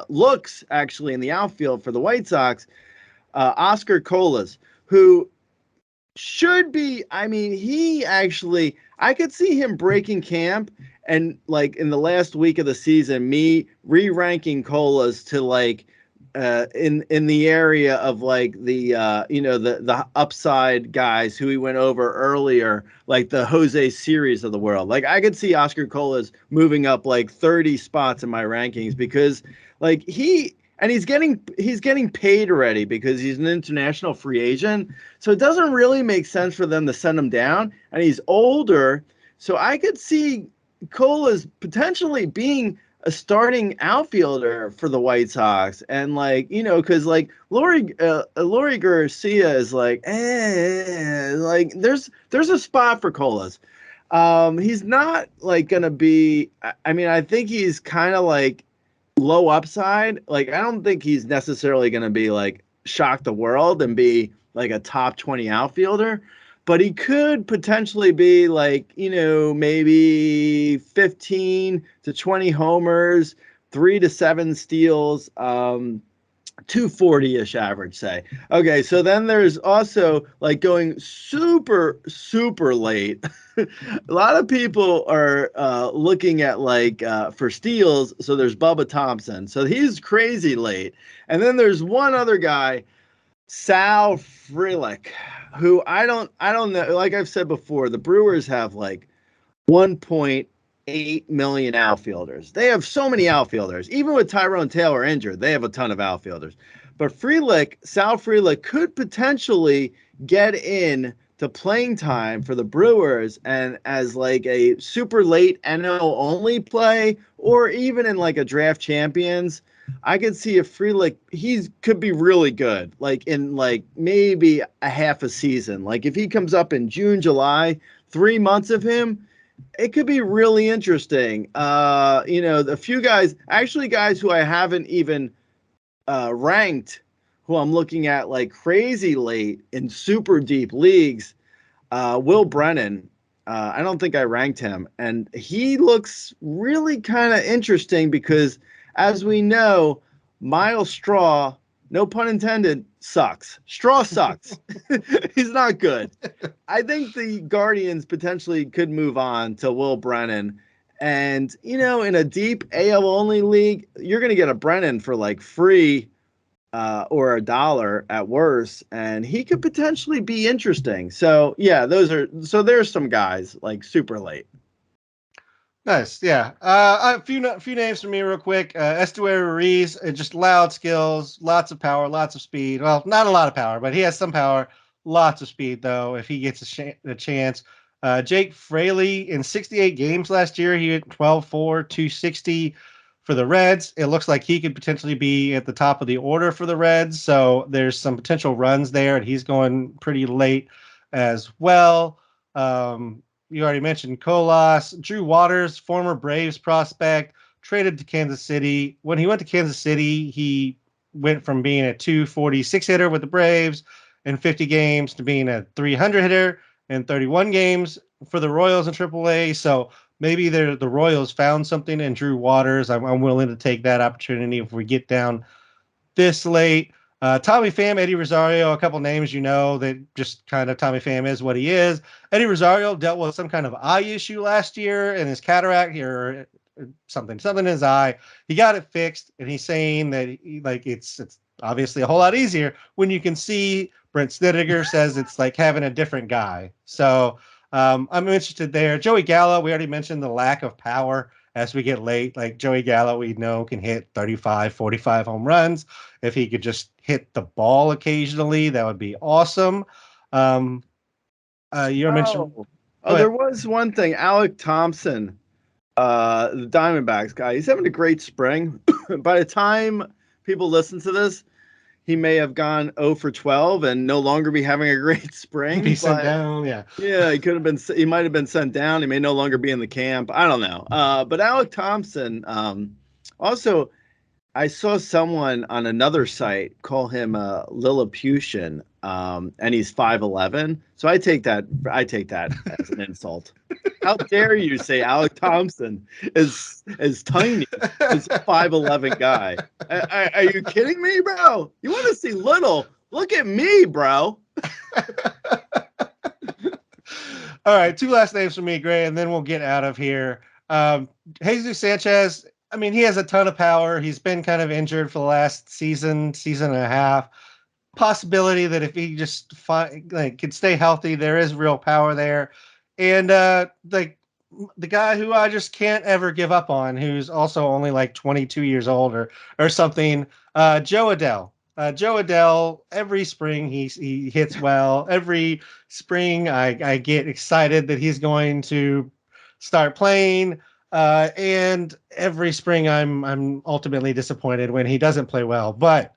looks actually in the outfield for the White Sox, Oscar Colas, who should be. I mean, I could see him breaking camp and like in the last week of the season, me re-ranking Colas to like in the area of like the upside guys who we went over earlier, like the Jose Series of the world. Like I could see Oscar Colas moving up like 30 spots in my rankings because like he's getting paid already because he's an international free agent. So it doesn't really make sense for them to send him down, and he's older. So I could see Colas potentially being a starting outfielder for the White Sox, and like because like Laurie Garcia is like, like there's a spot for Colas. He's not like gonna be. I mean, I think he's kind of like low upside. Like I don't think he's necessarily gonna be like shock the world and be like a top 20 outfielder, but he could potentially be like, maybe 15 to 20 homers, 3 to 7 steals, 240-ish average, say. Okay, so then there's also like going super, super late. A lot of people are looking at like for steals. So there's Bubba Thompson. So he's crazy late. And then there's one other guy, Sal Frelick, who I don't know. Like I've said before, the Brewers have like 1.8 million outfielders. They have so many outfielders. Even with Tyrone Taylor injured, they have a ton of outfielders. But Sal Frelick could potentially get in to playing time for the Brewers and as like a super late NL only play, or even in like a draft champions. I could see a Frelick, he could be really good, like in like maybe a half a season. Like if he comes up in June, July, 3 months of him, it could be really interesting. A few guys, actually guys who I haven't even ranked, who I'm looking at like crazy late in super deep leagues. Will Brennan. I don't think I ranked him, and he looks really kind of interesting because, as we know, Miles Straw, no pun intended, sucks. Straw sucks. He's not good. I think the Guardians potentially could move on to Will Brennan. And, in a deep AL only league, you're going to get a Brennan for like free or $1 at worst, and he could potentially be interesting. So yeah, there's some guys like super late. Nice, yeah. A few names for me, real quick. Estuary Ruiz, just loud skills, lots of power, lots of speed. Well, not a lot of power, but he has some power, lots of speed though. If he gets a chance, Jake Fraley in 68 games last year, he hit 12-4, 260 for the Reds. It looks like he could potentially be at the top of the order for the Reds. So there's some potential runs there, and he's going pretty late as well. You already mentioned Colas, Drew Waters, former Braves prospect, traded to Kansas City. When he went to Kansas City, he went from being a 246 hitter with the Braves in 50 games to being a 300 hitter in 31 games for the Royals in AAA. So maybe the Royals found something in Drew Waters. I'm willing to take that opportunity if we get down this late. Tommy Pham, Eddie Rosario, a couple names that just kind of Tommy Pham is what he is. Eddie Rosario dealt with some kind of eye issue last year in his cataract or something in his eye. He got it fixed, and he's saying that it's obviously a whole lot easier when you can see. Brent Snittiger says it's like having a different guy. So I'm interested there. Joey Gallo, we already mentioned the lack of power as we get late. Like Joey Gallo, we know can hit 35, 45 home runs. If he could just hit the ball occasionally, that would be awesome. You mentioned. Go There ahead. was one thing. Alec Thompson, the Diamondbacks guy, he's having a great spring. By the time people listen to this, he may have gone 0 for 12 and no longer be having a great spring. Be sent But down. Yeah. yeah, he might have been sent down. He may no longer be in the camp. I don't know. But Alec Thompson, also, I saw someone on another site call him Lilliputian, and he's 5'11". So I take that as an insult. How dare you say Alec Thompson is tiny as a 5'11" guy? Are you kidding me, bro? You want to see little? Look at me, bro. All right, two last names for me, Gray, and then we'll get out of here. Jesus Sanchez. I mean, he has a ton of power. He's been kind of injured for the last season and a half. Possibility that if he just could stay healthy, there is real power there. And the guy who I just can't ever give up on, who's also only like 22 years old or something, Joe Adell. Joe Adell, every spring he hits well. Every spring I get excited that he's going to start playing. And every spring I'm ultimately disappointed when he doesn't play well. But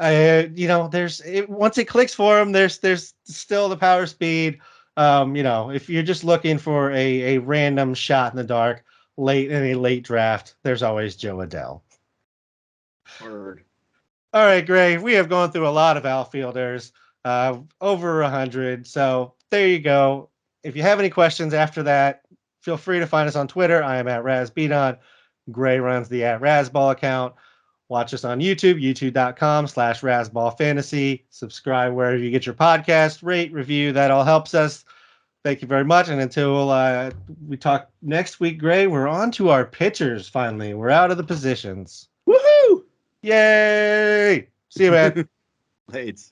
once it clicks for him, there's still the power speed. If you're just looking for a random shot in the dark late in a late draft, there's always Joe Adell. Word. All right, Gray, we have gone through a lot of outfielders, over 100. So there you go. If you have any questions after that, feel free to find us on Twitter. I am at RazBeaton. Gray runs the at Razball account. Watch us on YouTube, youtube.com/RazballFantasy. Subscribe wherever you get your podcast, rate, review. That all helps us. Thank you very much. And until we talk next week, Gray, we're on to our pitchers finally. We're out of the positions. Woohoo! Yay! See you, man. Late.